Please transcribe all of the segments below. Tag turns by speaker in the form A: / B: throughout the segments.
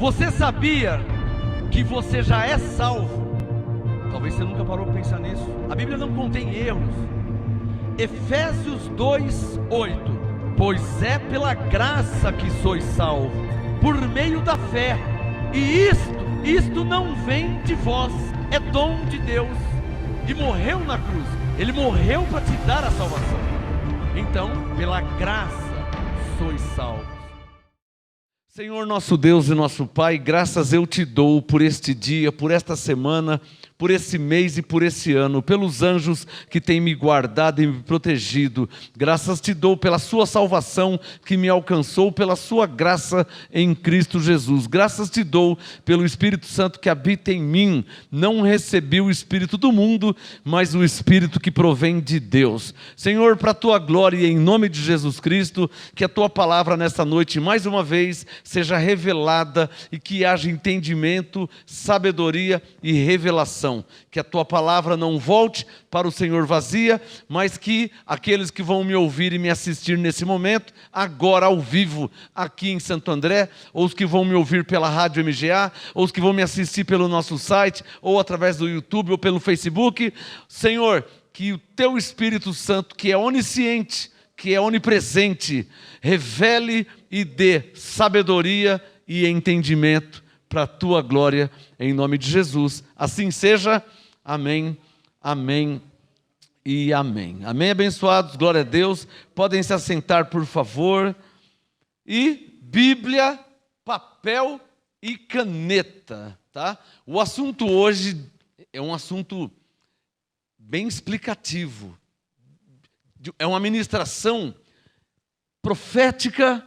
A: Você sabia que você já é salvo? Talvez você nunca parou para pensar nisso. A Bíblia não contém erros. Efésios 2:8. Pois é pela graça que sois salvos, por meio da fé. E isto não vem de vós, é dom de Deus. E morreu na cruz. Ele morreu para te dar a salvação. Então, pela graça sois salvos. Senhor nosso Deus e nosso Pai, graças eu te dou por este dia, por esta semana, por esse mês e por esse ano, pelos anjos que têm me guardado e me protegido. Graças te dou pela sua salvação que me alcançou, pela sua graça em Cristo Jesus. Graças te dou pelo Espírito Santo que habita em mim. Não recebi o Espírito do mundo, mas o Espírito que provém de Deus. Senhor, para a tua glória e em nome de Jesus Cristo, que a tua palavra nesta noite, mais uma vez, seja revelada e que haja entendimento, sabedoria e revelação. Que a tua palavra não volte para o Senhor vazia, mas que aqueles que vão me ouvir e me assistir nesse momento, agora ao vivo, aqui em Santo André, ou os que vão me ouvir pela Rádio MGA, ou os que vão me assistir pelo nosso site, ou através do YouTube ou pelo Facebook, Senhor, que o teu Espírito Santo, que é onisciente, que é onipresente, revele e dê sabedoria e entendimento para a tua glória, em nome de Jesus. Assim seja. Amém, amém e amém. Amém, abençoados, glória a Deus. Podem se assentar, por favor. E Bíblia, papel e caneta, tá? O assunto hoje é um assunto bem explicativo. É uma ministração profética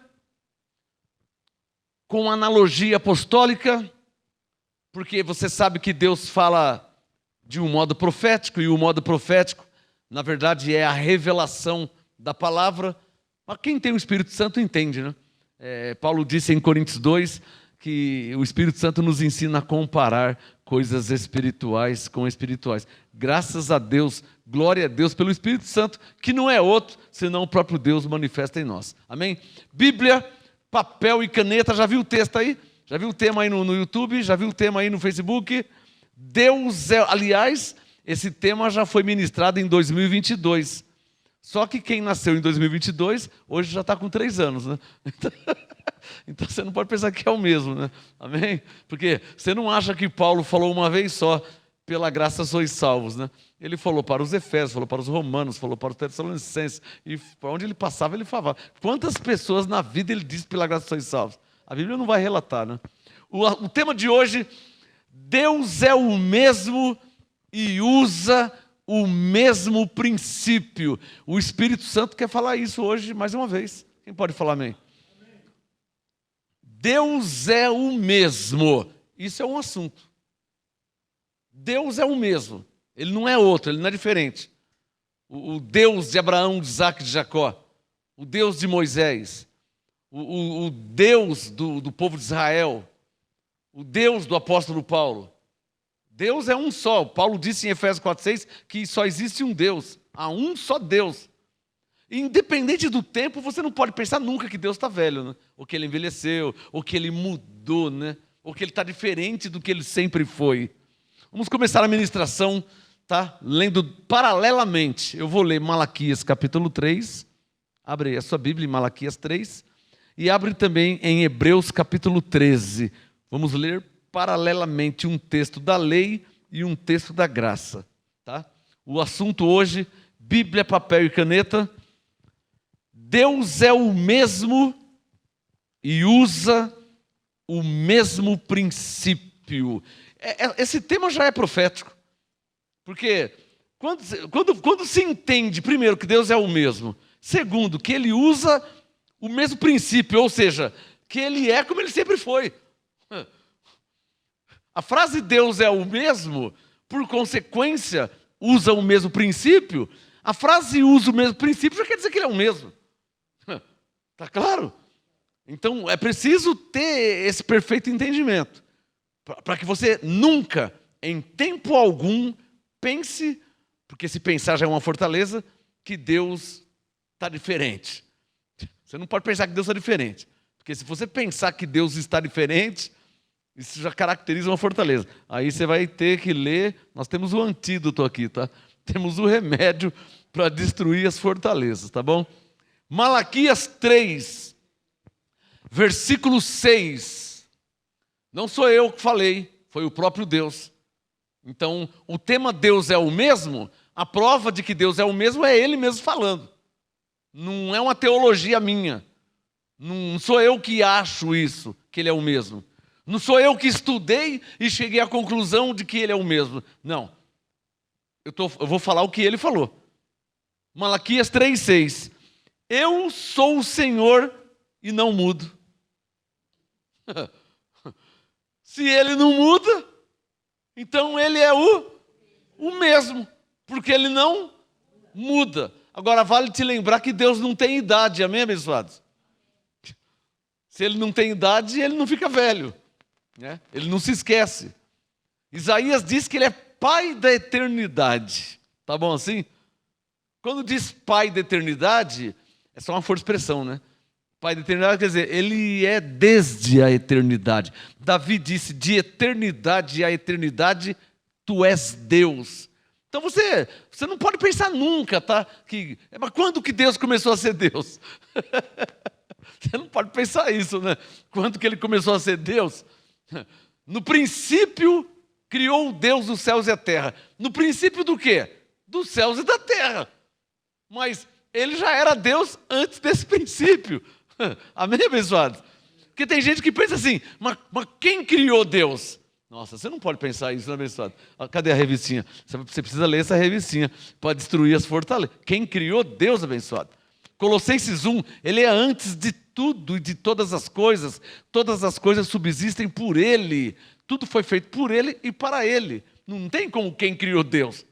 A: com analogia apostólica, porque você sabe que Deus fala de um modo profético, e o modo profético, na verdade, é a revelação da palavra. Mas quem tem o Espírito Santo entende, né? Paulo disse em Coríntios 2 que o Espírito Santo nos ensina a comparar coisas espirituais com espirituais. Graças a Deus, glória a Deus pelo Espírito Santo, que não é outro, senão o próprio Deus manifesta em nós. Amém? Bíblia, papel e caneta, já viu o texto aí? Já viu o tema aí no YouTube? Já viu o tema aí no Facebook? Deus é... Aliás, esse tema já foi ministrado em 2022. Só que quem nasceu em 2022, hoje já está com 3 anos, né? Então você não pode pensar que é o mesmo, né? Amém? Porque você não acha que Paulo falou uma vez só, pela graça sois salvos, né? Ele falou para os Efésios, falou para os Romanos, falou para os Tessalonicenses, e para onde ele passava, ele falava. Quantas pessoas na vida ele disse pela graça sois salvos? A Bíblia não vai relatar, né? O tema de hoje, Deus é o mesmo e usa o mesmo princípio. O Espírito Santo quer falar isso hoje mais uma vez. Quem pode falar amém? Deus é o mesmo. Isso é um assunto. Deus é o mesmo. Ele não é outro, ele não é diferente. O Deus de Abraão, de Isaac e de Jacó. O Deus de Moisés. O Deus do povo de Israel. O Deus do apóstolo Paulo. Deus é um só. Paulo disse em Efésios 4:6 que só existe um Deus. Há um só Deus. Independente do tempo, você não pode pensar nunca que Deus está velho, né? Ou que ele envelheceu, ou que ele mudou, né? Ou que ele está diferente do que ele sempre foi. Vamos começar a ministração, tá? Lendo paralelamente. Eu vou ler Malaquias capítulo 3. Abre aí a sua Bíblia em Malaquias 3. E abre também em Hebreus capítulo 13. Vamos ler paralelamente um texto da lei e um texto da graça, tá? O assunto hoje, Bíblia, papel e caneta. Deus é o mesmo e usa o mesmo princípio. Esse tema já é profético, porque quando se entende, primeiro, que Deus é o mesmo, segundo, que Ele usa o mesmo princípio, ou seja, que Ele é como Ele sempre foi. A frase Deus é o mesmo, por consequência, usa o mesmo princípio. A frase usa o mesmo princípio já quer dizer que Ele é o mesmo. Está claro? Então, é preciso ter esse perfeito entendimento, para que você nunca, em tempo algum, pense, porque se pensar já é uma fortaleza, que Deus está diferente. Você não pode pensar que Deus está diferente, porque se você pensar que Deus está diferente, Isso já caracteriza uma fortaleza. Aí você vai ter que ler, nós temos o antídoto aqui, tá? Temos o remédio para destruir as fortalezas, tá bom? Malaquias 3, versículo 6. Não sou eu que falei, foi o próprio Deus. Então, o tema Deus é o mesmo, a prova de que Deus é o mesmo é Ele mesmo falando. Não é uma teologia minha. Não sou eu que acho isso, que Ele é o mesmo. Não sou eu que estudei e cheguei à conclusão de que Ele é o mesmo. Não. Eu vou falar o que Ele falou. Malaquias 3,6. Eu sou o Senhor e não mudo. Se Ele não muda, então Ele é o mesmo, porque Ele não muda. Agora vale te lembrar que Deus não tem idade, amém, abençoados? Se Ele não tem idade, Ele não fica velho, né? Ele não se esquece. Isaías diz que Ele é Pai da eternidade, tá bom assim? Quando diz Pai da eternidade, é só uma força de expressão, né? Pai da eternidade quer dizer, Ele é desde a eternidade. Davi disse, de eternidade a eternidade, Tu és Deus. Então você não pode pensar nunca, tá? Mas quando que Deus começou a ser Deus? Você não pode pensar isso, né? Quando que Ele começou a ser Deus? No princípio, criou Deus os céus e a terra. No princípio do quê? Dos céus e da terra. Mas Ele já era Deus antes desse princípio. Amém, abençoados? Porque tem gente que pensa assim, mas quem criou Deus? Nossa, você não pode pensar isso, né, abençoado? Cadê a revistinha? Você precisa ler essa revistinha para destruir as fortalezas. Quem criou Deus, abençoado? Colossenses 1, Ele é antes de tudo e de todas as coisas subsistem por Ele. Tudo foi feito por Ele e para Ele. Não tem como quem criou Deus.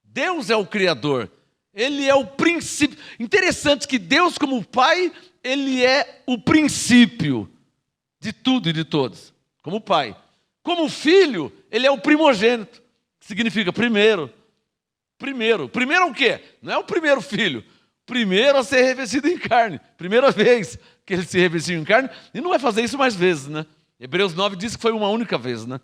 A: Deus é o Criador. Ele é o princípio. Interessante que Deus, como Pai, Ele é o princípio de tudo e de todos. Como Pai. Como Filho, Ele é o primogênito. Que significa primeiro. Primeiro é o quê? Não é o primeiro filho. Primeiro a ser revestido em carne. Primeira vez que Ele se revestiu em carne. E não vai fazer isso mais vezes, né? Hebreus 9 diz que foi uma única vez, né?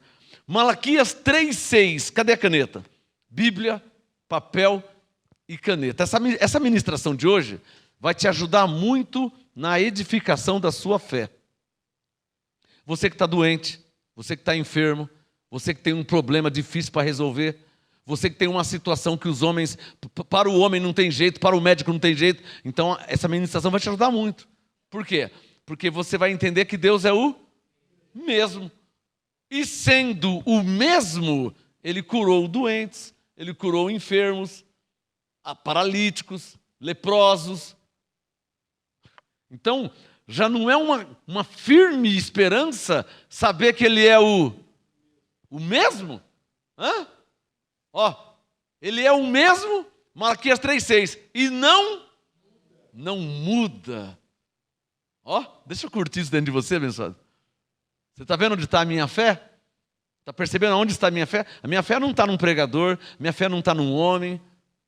A: Malaquias 3,6. Cadê a caneta? Bíblia, papel e caneta. Essa ministração de hoje vai te ajudar muito na edificação da sua fé. Você que está doente, você que está enfermo, você que tem um problema difícil para resolver, você que tem uma situação que para o homem não tem jeito, para o médico não tem jeito, então essa ministração vai te ajudar muito. Por quê? Porque você vai entender que Deus é o mesmo. E sendo o mesmo, Ele curou doentes, Ele curou enfermos, paralíticos, leprosos. Então, já não é uma firme esperança saber que Ele é o mesmo? Ele é o mesmo, Malaquias 3,6, e não muda. Deixa eu curtir isso dentro de você, abençoado. Você está vendo onde está a minha fé? Está percebendo onde está a minha fé? A minha fé não está num pregador, a minha fé não está num homem,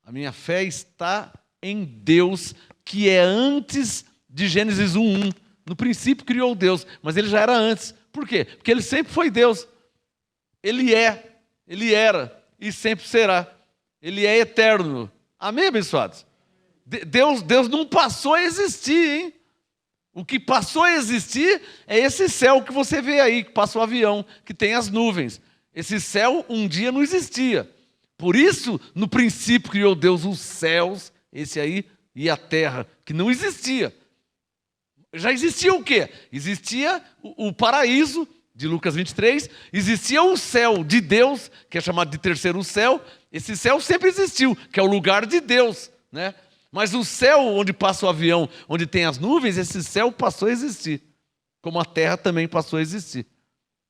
A: a minha fé está em Deus, que é antes de Gênesis 1:1. No princípio criou Deus, mas Ele já era antes. Por quê? Porque Ele sempre foi Deus. Ele era e sempre será. Ele é eterno. Amém, abençoados? Deus não passou a existir, hein? O que passou a existir é esse céu que você vê aí, que passa o avião, que tem as nuvens. Esse céu um dia não existia. Por isso, no princípio criou Deus os céus, esse aí, e a terra, que não existia. Já existia o quê? Existia o paraíso, de Lucas 23, existia o céu de Deus, que é chamado de terceiro céu. Esse céu sempre existiu, que é o lugar de Deus, né? Mas o céu onde passa o avião, onde tem as nuvens, esse céu passou a existir. Como a terra também passou a existir.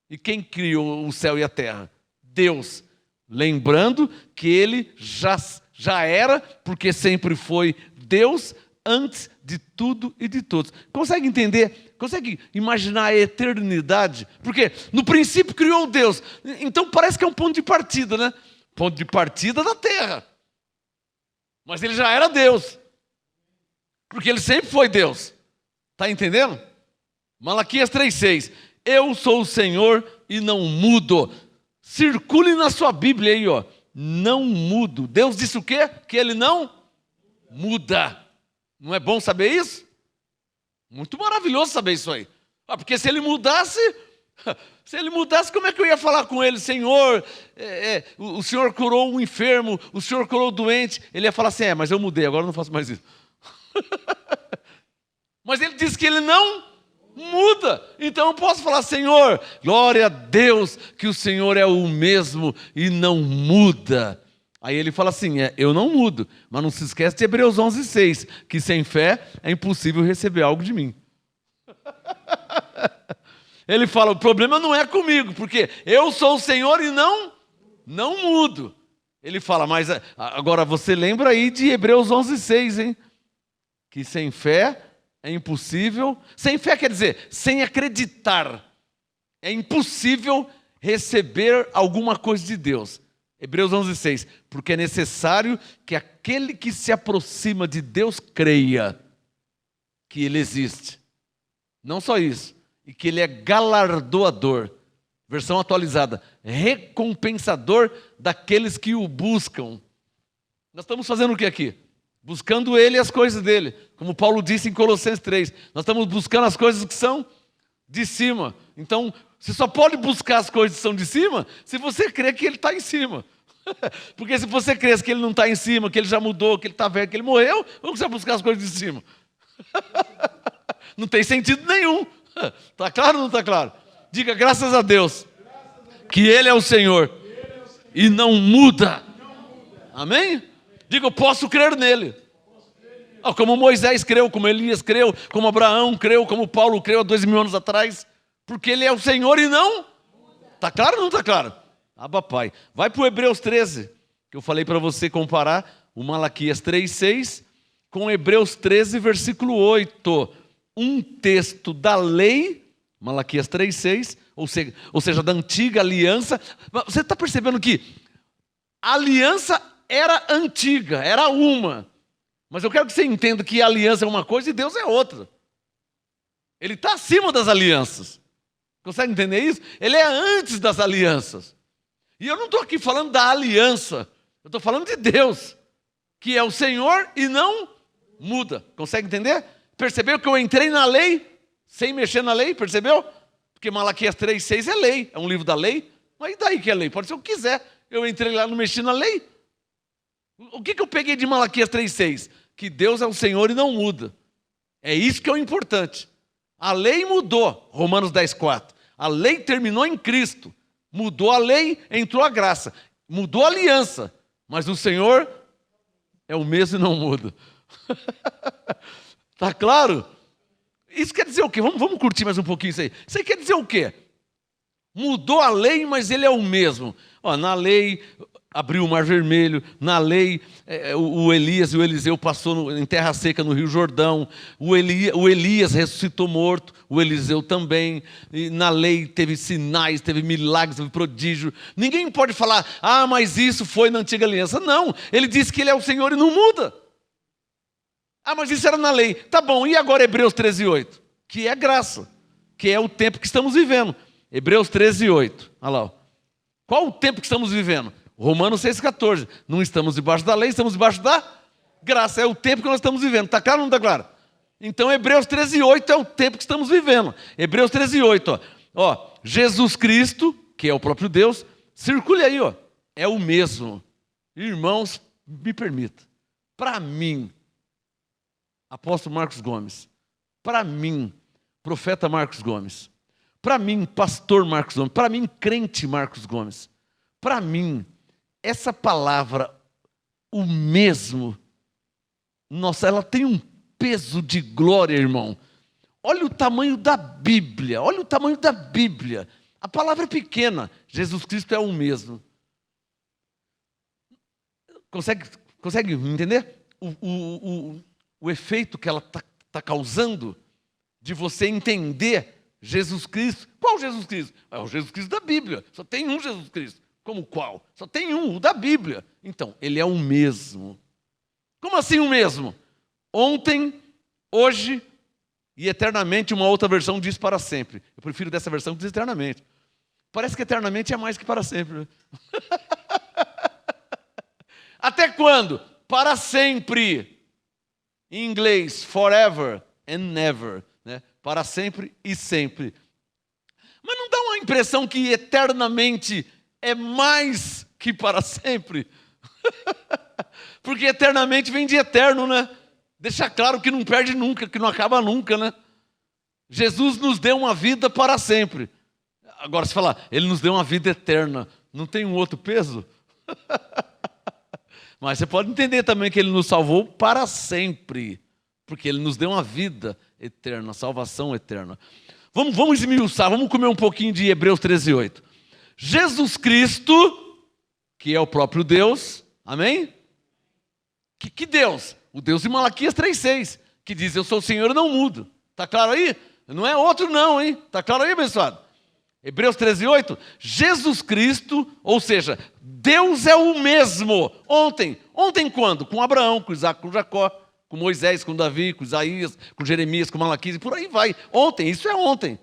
A: E quem criou o céu e a terra? Deus. Lembrando que Ele já era, porque sempre foi Deus, antes de tudo e de todos. Consegue entender? Consegue imaginar a eternidade? Porque no princípio criou Deus. Então parece que é um ponto de partida, né? Ponto de partida da terra. Mas Ele já era Deus. Porque Ele sempre foi Deus. Está entendendo? Malaquias 3,6. Eu sou o Senhor e não mudo. Circule na sua Bíblia aí, ó. Não mudo. Deus disse o quê? Que Ele não muda. Não é bom saber isso? Muito maravilhoso saber isso aí. Porque se Ele mudasse, como é que eu ia falar com Ele? Senhor, o Senhor curou um enfermo, o Senhor curou o doente. Ele ia falar assim, mas eu mudei, agora eu não faço mais isso. Mas Ele disse que Ele não muda. Então eu posso falar, Senhor, glória a Deus que o Senhor é o mesmo e não muda. Aí Ele fala assim, eu não mudo, mas não se esquece de Hebreus 11:6, que sem fé é impossível receber algo de mim. Ele fala, o problema não é comigo, porque eu sou o Senhor e não mudo. Ele fala, mas agora você lembra aí de Hebreus 11:6, hein? Que sem fé é impossível. Sem fé quer dizer, sem acreditar. É impossível receber alguma coisa de Deus. Hebreus 11:6. Porque é necessário que aquele que se aproxima de Deus creia que Ele existe. Não só isso. E que Ele é galardoador. Versão atualizada. Recompensador daqueles que o buscam. Nós estamos fazendo o que aqui? Buscando Ele e as coisas dEle. Como Paulo disse em Colossenses 3. Nós estamos buscando as coisas que são de cima. Então, você só pode buscar as coisas que são de cima se você crer que Ele está em cima. Porque se você crer que Ele não está em cima, que Ele já mudou, que Ele está velho, que Ele morreu, como você vai buscar as coisas de cima? Não tem sentido nenhum. Está claro ou não está claro? Diga graças a Deus que Ele é o Senhor e não muda. Amém? Diga, eu posso crer nele. Como Moisés creu, como Elias creu, como Abraão creu, como Paulo creu há 2000 anos atrás. Porque Ele é o Senhor e não. Está claro ou não está claro? Papai. Vai para o Hebreus 13, que eu falei para você comparar o Malaquias 3:6 com Hebreus 13, versículo 8. Um texto da lei, Malaquias 3:6, ou seja, da antiga aliança. Você está percebendo que a aliança era antiga, era uma. Mas eu quero que você entenda que a aliança é uma coisa e Deus é outra. Ele está acima das alianças. Consegue entender isso? Ele é antes das alianças. E eu não estou aqui falando da aliança. Eu estou falando de Deus, que é o Senhor e não muda. Consegue entender? Percebeu que eu entrei na lei, sem mexer na lei? Percebeu? Porque Malaquias 3:6 é lei, é um livro da lei. Mas e daí que é lei? Pode ser o que quiser. Eu entrei lá, não mexi na lei. O que eu peguei de Malaquias 3:6? Que Deus é o Senhor e não muda. É isso que é o importante. A lei mudou, Romanos 10:4. A lei terminou em Cristo. Mudou a lei, entrou a graça. Mudou a aliança. Mas o Senhor é o mesmo e não muda. Está claro? Isso quer dizer o quê? Vamos curtir mais um pouquinho isso aí. Isso aí quer dizer o quê? Mudou a lei, mas Ele é o mesmo. Na lei abriu o Mar Vermelho, na lei o Elias e o Eliseu passou em terra seca no Rio Jordão, o Elias ressuscitou morto, o Eliseu também, e na lei teve sinais, teve milagres, teve prodígio. Ninguém pode falar, mas isso foi na antiga aliança. Não, Ele disse que Ele é o Senhor e não muda. Mas isso era na lei. Tá bom, e agora Hebreus 13:8? Que é graça, que é o tempo que estamos vivendo. Hebreus 13:8, olha lá. Qual o tempo que estamos vivendo? Romanos 6,14. Não estamos debaixo da lei, estamos debaixo da graça. É o tempo que nós estamos vivendo. Está claro ou não está claro? Então, Hebreus 13:8 é o tempo que estamos vivendo. Hebreus 13:8. Jesus Cristo, que é o próprio Deus, circule aí. É o mesmo. Irmãos, me permita. Para mim, apóstolo Marcos Gomes. Para mim, profeta Marcos Gomes. Para mim, pastor Marcos Gomes. Para mim, crente Marcos Gomes. Para mim, essa palavra, o mesmo, nossa, ela tem um peso de glória, irmão. Olha o tamanho da Bíblia, olha o tamanho da Bíblia. A palavra é pequena, Jesus Cristo é o mesmo. Consegue entender? O efeito que ela está causando de você entender Jesus Cristo. Qual Jesus Cristo? É o Jesus Cristo da Bíblia. Só tem um Jesus Cristo. Como qual? Só tem um, o da Bíblia. Então, Ele é o mesmo. Como assim o mesmo? Ontem, hoje E eternamente, uma outra versão diz para sempre. Eu prefiro dessa versão que diz eternamente. Parece que eternamente é mais que para sempre. Né? Até quando? Para sempre. Em inglês, forever and never. Né? Para sempre e sempre. Mas não dá uma impressão que eternamente é mais que para sempre? Porque eternamente vem de eterno, né? Deixa claro que não perde nunca, que não acaba nunca, né? Jesus nos deu uma vida para sempre. Agora, se falar, ele nos deu uma vida eterna, não tem um outro peso? Mas você pode entender também que ele nos salvou para sempre, porque ele nos deu uma vida eterna, salvação eterna. Vamos esmiuçar, vamos comer um pouquinho de Hebreus 13:8. Jesus Cristo, que é o próprio Deus, amém? Que Deus? O Deus de Malaquias 3:6, que diz, eu sou o Senhor e não mudo. Está claro aí? Não é outro não, hein? Está claro aí, abençoado? Hebreus 13:8, Jesus Cristo, ou seja, Deus é o mesmo. Ontem quando? Com Abraão, com Isaac, com Jacó, com Moisés, com Davi, com Isaías, com Jeremias, com Malaquias, e por aí vai. Ontem, isso é ontem.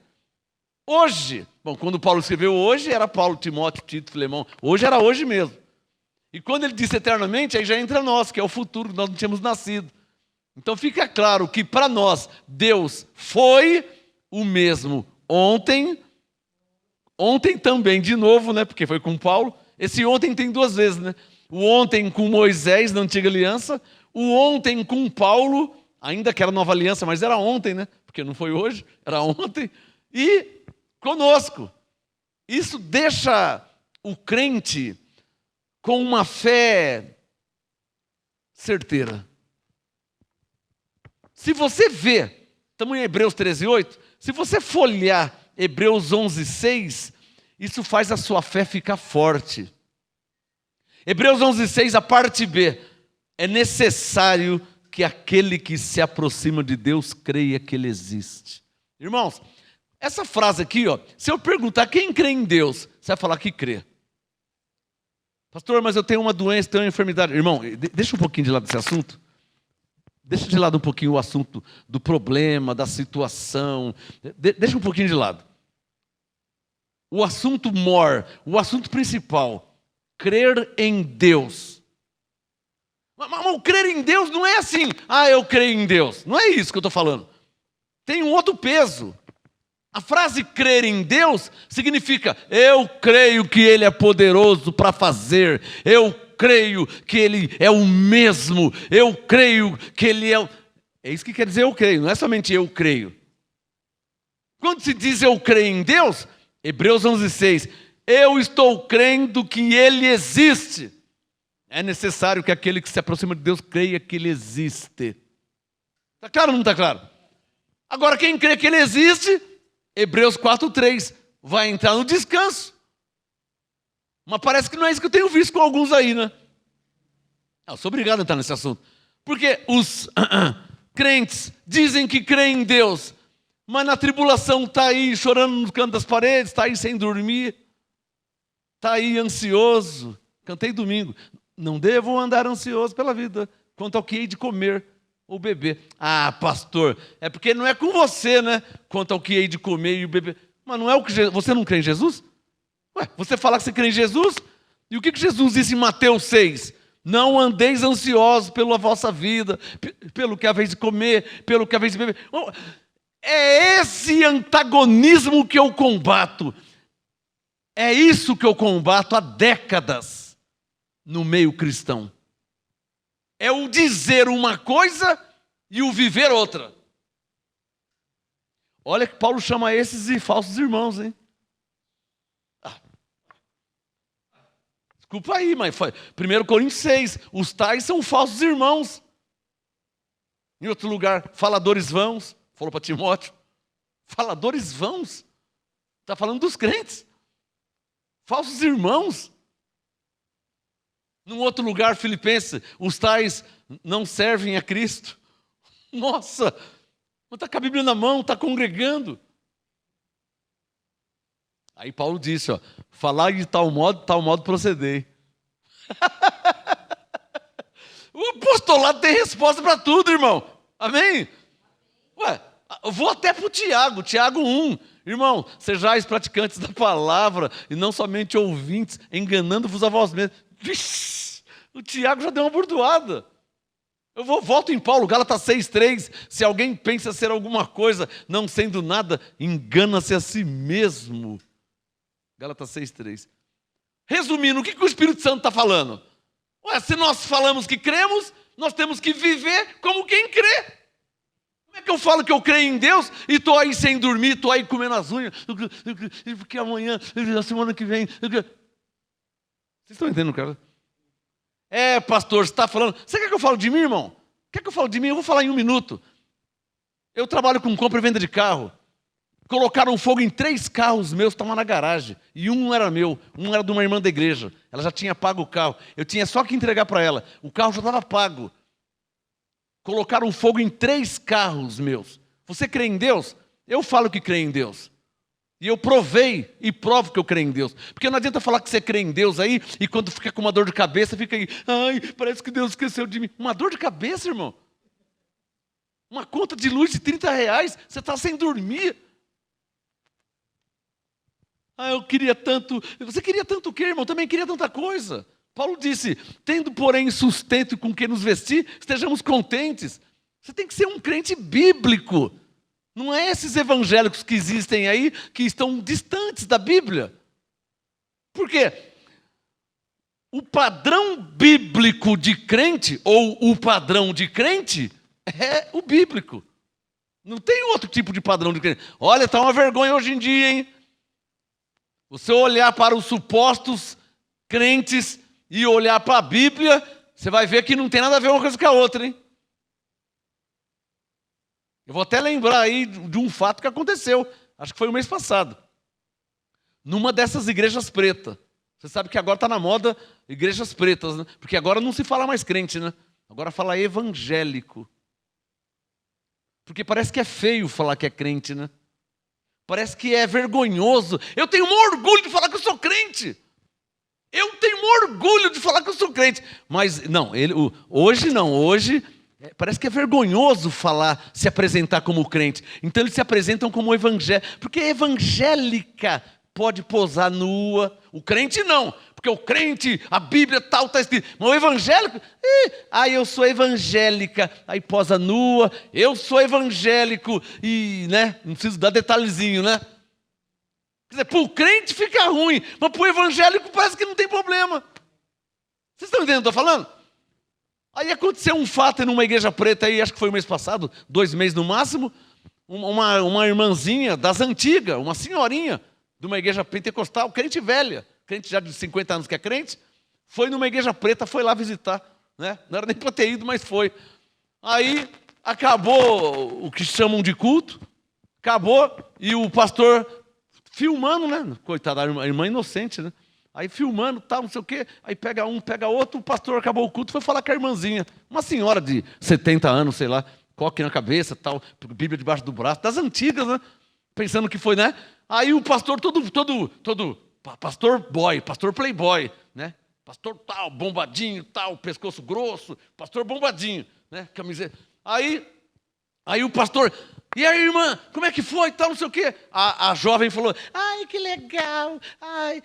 A: Hoje, bom, quando Paulo escreveu hoje, era Paulo, Timóteo, Tito, Filemão. Hoje era hoje mesmo. E quando ele disse eternamente, aí já entra nós, que é o futuro, nós não tínhamos nascido. Então fica claro que para nós, Deus foi o mesmo ontem também, de novo, né? Porque foi com Paulo. Esse ontem tem duas vezes, né? O ontem com Moisés na antiga aliança, o ontem com Paulo, ainda que era nova aliança, mas era ontem, né? Porque não foi hoje, era ontem. E conosco. Isso deixa o crente com uma fé certeira. Se você vê, estamos em Hebreus 13:8, se você folhear Hebreus 11:6, isso faz a sua fé ficar forte. Hebreus 11:6, a parte B, é necessário que aquele que se aproxima de Deus creia que Ele existe. Irmãos, essa frase aqui, ó, se eu perguntar quem crê em Deus, você vai falar que crê. Pastor, mas eu tenho uma doença, tenho uma enfermidade. Irmão, deixa um pouquinho de lado esse assunto. Deixa de lado um pouquinho o assunto do problema, da situação. Deixa um pouquinho de lado. O assunto maior, o assunto principal, crer em Deus. Mas o crer em Deus não é assim, eu creio em Deus. Não é isso que eu estou falando. Tem um outro peso. A frase crer em Deus significa, eu creio que Ele é poderoso para fazer, eu creio que Ele é o mesmo, eu creio que Ele é... É isso que quer dizer eu creio, não é somente eu creio. Quando se diz eu creio em Deus, Hebreus 11:6, eu estou crendo que Ele existe. É necessário que aquele que se aproxima de Deus creia que Ele existe. Está claro ou não está claro? Agora quem crê que Ele existe... Hebreus 4:3, vai entrar no descanso. Mas parece que não é isso que eu tenho visto com alguns aí, né? Eu sou obrigado a entrar nesse assunto. Porque os crentes dizem que creem em Deus, mas na tribulação está aí chorando no canto das paredes, está aí sem dormir, está aí ansioso. Cantei domingo. Não devo andar ansioso pela vida, quanto ao que hei de comer ou beber. Pastor, é porque não é com você, né? Quanto ao que hei de comer e beber. Mas não é o que você não crê em Jesus? Ué, você fala que você crê em Jesus? E o que Jesus disse em Mateus 6? Não andeis ansiosos pela vossa vida, pelo que haveis de comer, pelo que haveis de beber. É esse antagonismo que eu combato. É isso que eu combato há décadas no meio cristão. É o dizer uma coisa e o viver outra. Olha que Paulo chama esses de falsos irmãos, hein? Desculpa aí, mas 1 Coríntios 6, os tais são falsos irmãos. Em outro lugar, faladores vãos, falou para Timóteo. Faladores vãos? Está falando dos crentes. Falsos irmãos. Num outro lugar, Filipenses, os tais não servem a Cristo. Nossa, está com a Bíblia na mão, está congregando. Aí Paulo disse, falar de tal modo proceder. O apostolado tem resposta para tudo, irmão. Amém? Ué, Eu vou até para o Tiago 1. Irmão, sejais praticantes da palavra e não somente ouvintes, enganando-vos a vós mesmos. Vixe, o Tiago já deu uma bordoada. Volto em Paulo, Gálatas 6,3. Se alguém pensa ser alguma coisa, não sendo nada, engana-se a si mesmo. Gálatas 6,3. Resumindo, o que o Espírito Santo está falando? Ué, se nós falamos que cremos, nós temos que viver como quem crê. Como é que eu falo que eu creio em Deus e estou aí sem dormir, estou aí comendo as unhas, porque amanhã, a semana que vem... Vocês estão entendendo, cara? Pastor, você está falando... Você quer que eu fale de mim, irmão? Quer que eu fale de mim? Eu vou falar em 1 minuto. Eu trabalho com compra e venda de carro. Colocaram fogo em 3 carros meus, estavam na garagem. E um não era meu, um era de uma irmã da igreja. Ela já tinha pago o carro. Eu tinha só que entregar para ela. O carro já estava pago. Colocaram fogo em 3 carros meus. Você crê em Deus? Eu falo que creio em Deus. E eu provei e provo que eu creio em Deus. Porque não adianta falar que você crê em Deus aí e quando fica com uma dor de cabeça, fica aí, ai, parece que Deus esqueceu de mim. Uma dor de cabeça, irmão. Uma conta de luz de R$30, você está sem dormir. Eu queria tanto. Você queria tanto o quê, irmão? Também queria tanta coisa. Paulo disse, tendo porém sustento com que nos vestir, estejamos contentes. Você tem que ser um crente bíblico. Não é esses evangélicos que existem aí, que estão distantes da Bíblia. Por quê? O padrão bíblico de crente, ou o padrão de crente, é o bíblico. Não tem outro tipo de padrão de crente. Olha, está uma vergonha hoje em dia, hein? Você olhar para os supostos crentes e olhar para a Bíblia, você vai ver que não tem nada a ver uma coisa com a outra, hein? Eu vou até lembrar aí de um fato que aconteceu, acho que foi o mês passado. Numa dessas igrejas pretas. Você sabe que agora está na moda igrejas pretas, né? Porque agora não se fala mais crente, né? Agora fala evangélico. Porque parece que é feio falar que é crente, né? Parece que é vergonhoso. Eu tenho um orgulho de falar que eu sou crente. Eu tenho um orgulho de falar que eu sou crente. Mas não, hoje parece que é vergonhoso falar, se apresentar como crente. Então eles se apresentam como evangélico. Porque evangélica pode posar nua. O crente não. Porque o crente, a Bíblia tal, está escrito. Mas o evangélico, eu sou evangélica. Aí posa nua. Eu sou evangélico. E, né, não preciso dar detalhezinho, né? Quer dizer, para o crente fica ruim. Mas para o evangélico parece que não tem problema. Vocês estão entendendo o que eu estou falando? Aí aconteceu um fato numa igreja preta aí, acho que foi o mês passado, 2 meses no máximo, uma irmãzinha das antigas, uma senhorinha de uma igreja pentecostal, crente velha, crente já de 50 anos que é crente, foi numa igreja preta, foi lá visitar, né? Não era nem para ter ido, mas foi. Aí acabou o que chamam de culto, acabou e o pastor filmando, né? Coitada, a irmã inocente, né? Aí filmando, tal, não sei o quê. Aí pega um, pega outro, o pastor acabou o culto, foi falar com a irmãzinha. Uma senhora de 70 anos, sei lá, coque na cabeça, tal, Bíblia debaixo do braço, das antigas, né? Pensando que foi, né? Aí o pastor todo pastor boy, pastor playboy, né? Pastor tal, bombadinho, tal, pescoço grosso, pastor bombadinho, né? Camiseta. Aí o pastor... E aí, irmã, como é que foi? Tal, não sei o quê. A jovem falou, ai, que legal. Ai,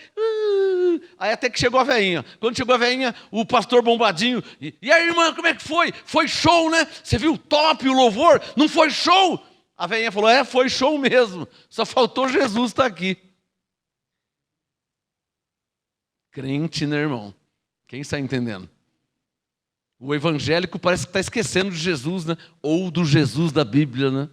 A: Aí até que chegou a veinha. Quando chegou a veinha, o pastor bombadinho. E aí, irmã, como é que foi? Foi show, né? Você viu o top, o louvor? Não foi show? A veinha falou, foi show mesmo. Só faltou Jesus estar aqui. Crente, né, irmão? Quem está entendendo? O evangélico parece que está esquecendo de Jesus, né? Ou do Jesus da Bíblia, né?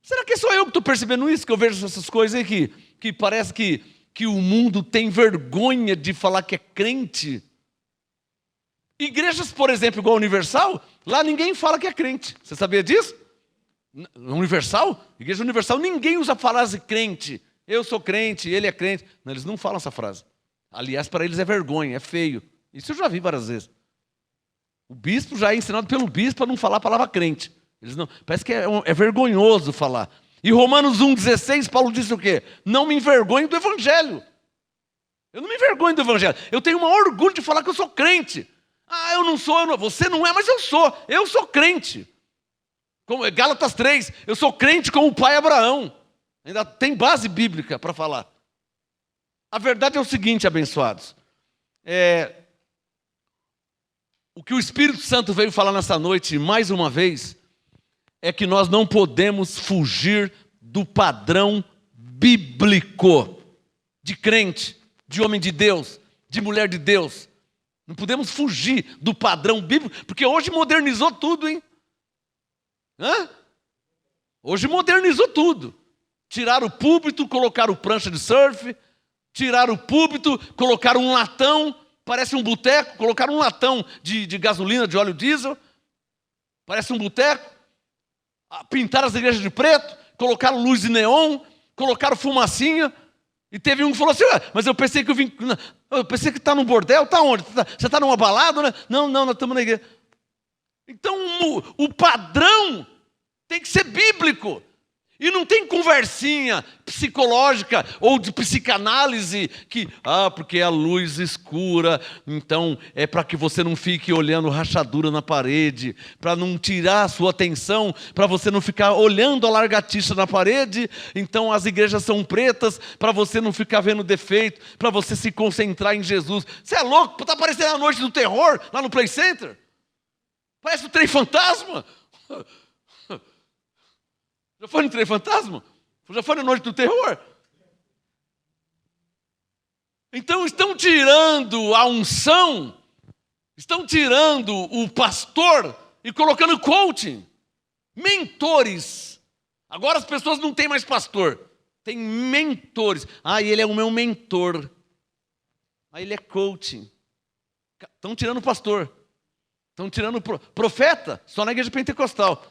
A: Será que sou eu que estou percebendo isso? Que eu vejo essas coisas aí que parece que o mundo tem vergonha de falar que é crente. Igrejas, por exemplo, igual a Universal, lá ninguém fala que é crente. Você sabia disso? Universal? Igreja Universal, ninguém usa a frase crente. Eu sou crente, ele é crente. Não, eles não falam essa frase. Aliás, para eles é vergonha, é feio. Isso eu já vi várias vezes. O bispo já é ensinado pelo bispo para não falar a palavra crente. Eles não, parece que é vergonhoso falar. E Romanos 1,16, Paulo disse o quê? Não me envergonhe do evangelho. Eu não me envergonho do evangelho. Eu tenho um orgulho de falar que eu sou crente. Eu não sou, você não é, mas eu sou. Eu sou crente. Como Gálatas 3, eu sou crente como o pai Abraão. Ainda tem base bíblica para falar. A verdade é o seguinte, abençoados. O que o Espírito Santo veio falar nessa noite, mais uma vez, é que nós não podemos fugir do padrão bíblico de crente, de homem de Deus, de mulher de Deus. Não podemos fugir do padrão bíblico, porque hoje modernizou tudo, hein? Hoje modernizou tudo. Tiraram o púlpito, colocaram prancha de surf, tiraram o púlpito, colocaram um latão, parece um boteco, colocaram um latão de gasolina, de óleo diesel, parece um boteco, pintaram as igrejas de preto, colocaram luz de neon, colocaram fumacinha, e teve um que falou assim, mas eu pensei que eu pensei que está no bordel, está onde? Você está numa balada, né? Não, nós estamos na igreja. Então o padrão tem que ser bíblico. E não tem conversinha psicológica ou de psicanálise que, porque é a luz escura, então é para que você não fique olhando rachadura na parede, para não tirar a sua atenção, para você não ficar olhando a largatixa na parede, então as igrejas são pretas, para você não ficar vendo defeito, para você se concentrar em Jesus. Você é louco? Está parecendo a noite do terror lá no Play Center? Parece o trem fantasma. Já foi no trem fantasma? Já foi na noite do terror? Então estão tirando a unção, estão tirando o pastor e colocando coaching, mentores. Agora as pessoas não têm mais pastor, tem mentores. Ele é o meu mentor. Ele é coaching. Estão tirando o pastor. Estão tirando o profeta, só na igreja pentecostal.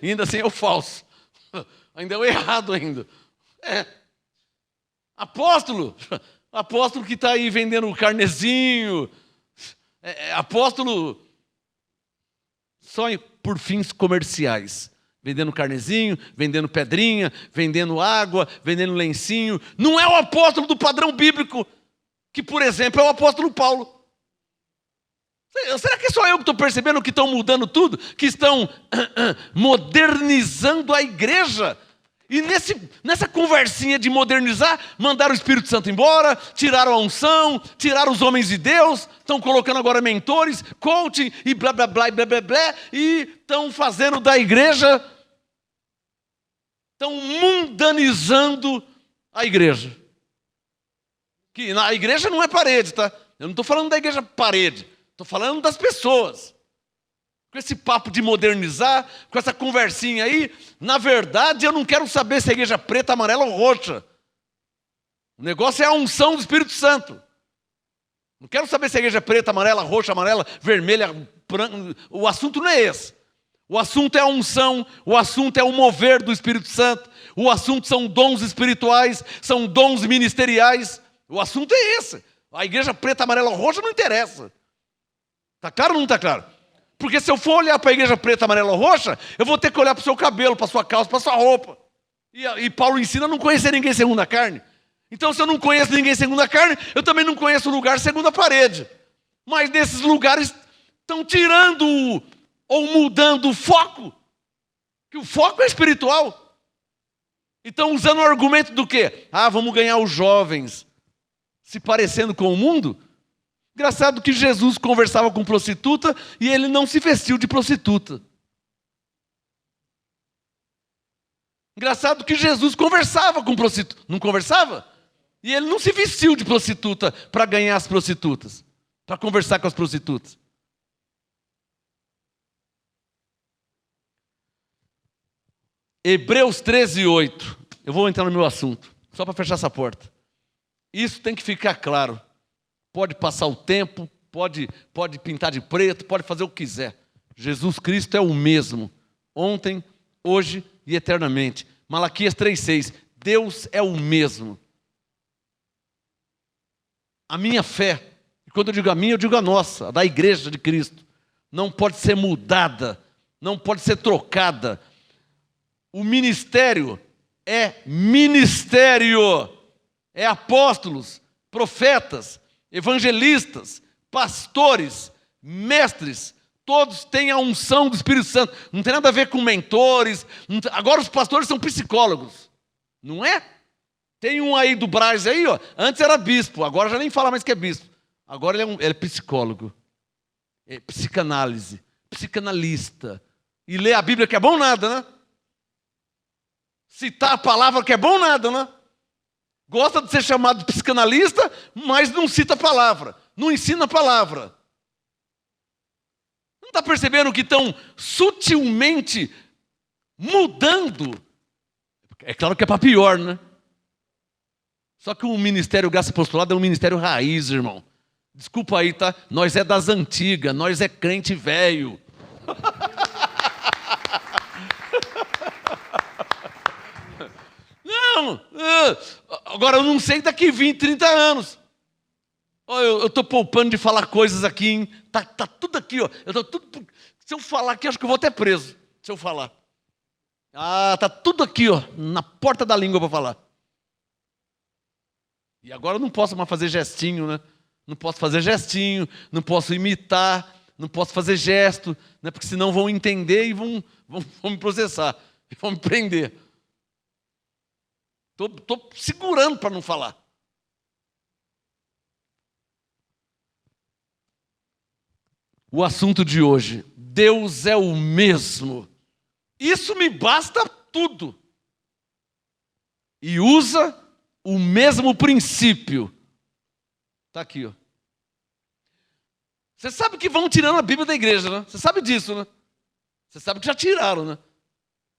A: Ainda assim é o falso. Ainda é o errado ainda. Apóstolo que está aí vendendo carnezinho. Apóstolo só por fins comerciais. Vendendo carnezinho, vendendo pedrinha, vendendo água, vendendo lencinho. Não é o apóstolo do padrão bíblico, que, por exemplo, é o apóstolo Paulo. Será que só eu que estou percebendo que estão mudando tudo? Que estão modernizando a igreja? E nessa conversinha de modernizar, mandaram o Espírito Santo embora, tiraram a unção, tiraram os homens de Deus, estão colocando agora mentores, coaching e blá blá blá, blá blá blá, e estão fazendo da igreja, estão mundanizando a igreja. Que a igreja não é parede, tá? Eu não estou falando da igreja parede. Estou falando das pessoas. Com esse papo de modernizar, com essa conversinha aí, na verdade eu não quero saber se a igreja é preta, amarela ou roxa. O negócio é a unção do Espírito Santo. Não quero saber se a igreja é preta, amarela, roxa, amarela, vermelha, branca. O assunto não é esse. O assunto é a unção, o assunto é o mover do Espírito Santo, o assunto são dons espirituais, são dons ministeriais. O assunto é esse. A igreja preta, amarela ou roxa não interessa. Está claro ou não está claro? Porque se eu for olhar para a igreja preta, amarela ou roxa, eu vou ter que olhar para o seu cabelo, para a sua calça, para a sua roupa. E Paulo ensina a não conhecer ninguém segundo a carne. Então, se eu não conheço ninguém segundo a carne, eu também não conheço o lugar segundo a parede. Mas nesses lugares estão tirando ou mudando o foco. Que o foco é espiritual. E estão usando o argumento do quê? Vamos ganhar os jovens se parecendo com o mundo. Engraçado que Jesus conversava com prostituta e ele não se vestiu de prostituta. Engraçado que Jesus conversava com prostituta. Não conversava? E ele não se vestiu de prostituta para ganhar as prostitutas. Para conversar com as prostitutas. Hebreus 13:8. Eu vou entrar no meu assunto. Só para fechar essa porta. Isso tem que ficar claro. Pode passar o tempo, pode pintar de preto, pode fazer o que quiser. Jesus Cristo é o mesmo, ontem, hoje e eternamente. Malaquias 3:6, Deus é o mesmo. A minha fé, e quando eu digo a minha, eu digo a nossa, a da igreja de Cristo, não pode ser mudada, não pode ser trocada. O ministério, é apóstolos, profetas, evangelistas, pastores, mestres, Todos têm a unção do Espírito Santo. Não tem nada a ver com mentores. Agora os pastores são psicólogos. Não é? Tem um aí do Braz aí, ó. Antes era bispo, agora já nem fala mais que é bispo. Agora ele é psicólogo. É psicanálise. Psicanalista. E ler a Bíblia que é bom nada, né? Citar a palavra que é bom nada, né? Gosta de ser chamado de psicanalista, mas não cita a palavra. Não ensina a palavra. Não está percebendo que estão sutilmente mudando? É claro que é para pior, né? Só que o ministério Graça Apostolada é um ministério raiz, irmão. Desculpa aí, tá? Nós é das antigas, nós é crente velho. Não, agora eu não sei daqui 20, 30 anos. Eu estou poupando de falar coisas aqui, hein? Tá tudo aqui, ó. Se eu falar aqui, acho que eu vou até preso. Se eu falar. Tá tudo aqui, ó, na porta da língua para falar. E agora eu não posso mais fazer gestinho, né? Não posso fazer gestinho, não posso imitar, não posso fazer gesto, né? Porque senão vão entender e vão me processar, e vão me prender. Estou segurando para não falar. O assunto de hoje, Deus é o mesmo. Isso me basta tudo. E usa o mesmo princípio. Está aqui, ó. Você sabe que vão tirando a Bíblia da igreja, né? Você sabe disso, né? Você sabe que já tiraram, né?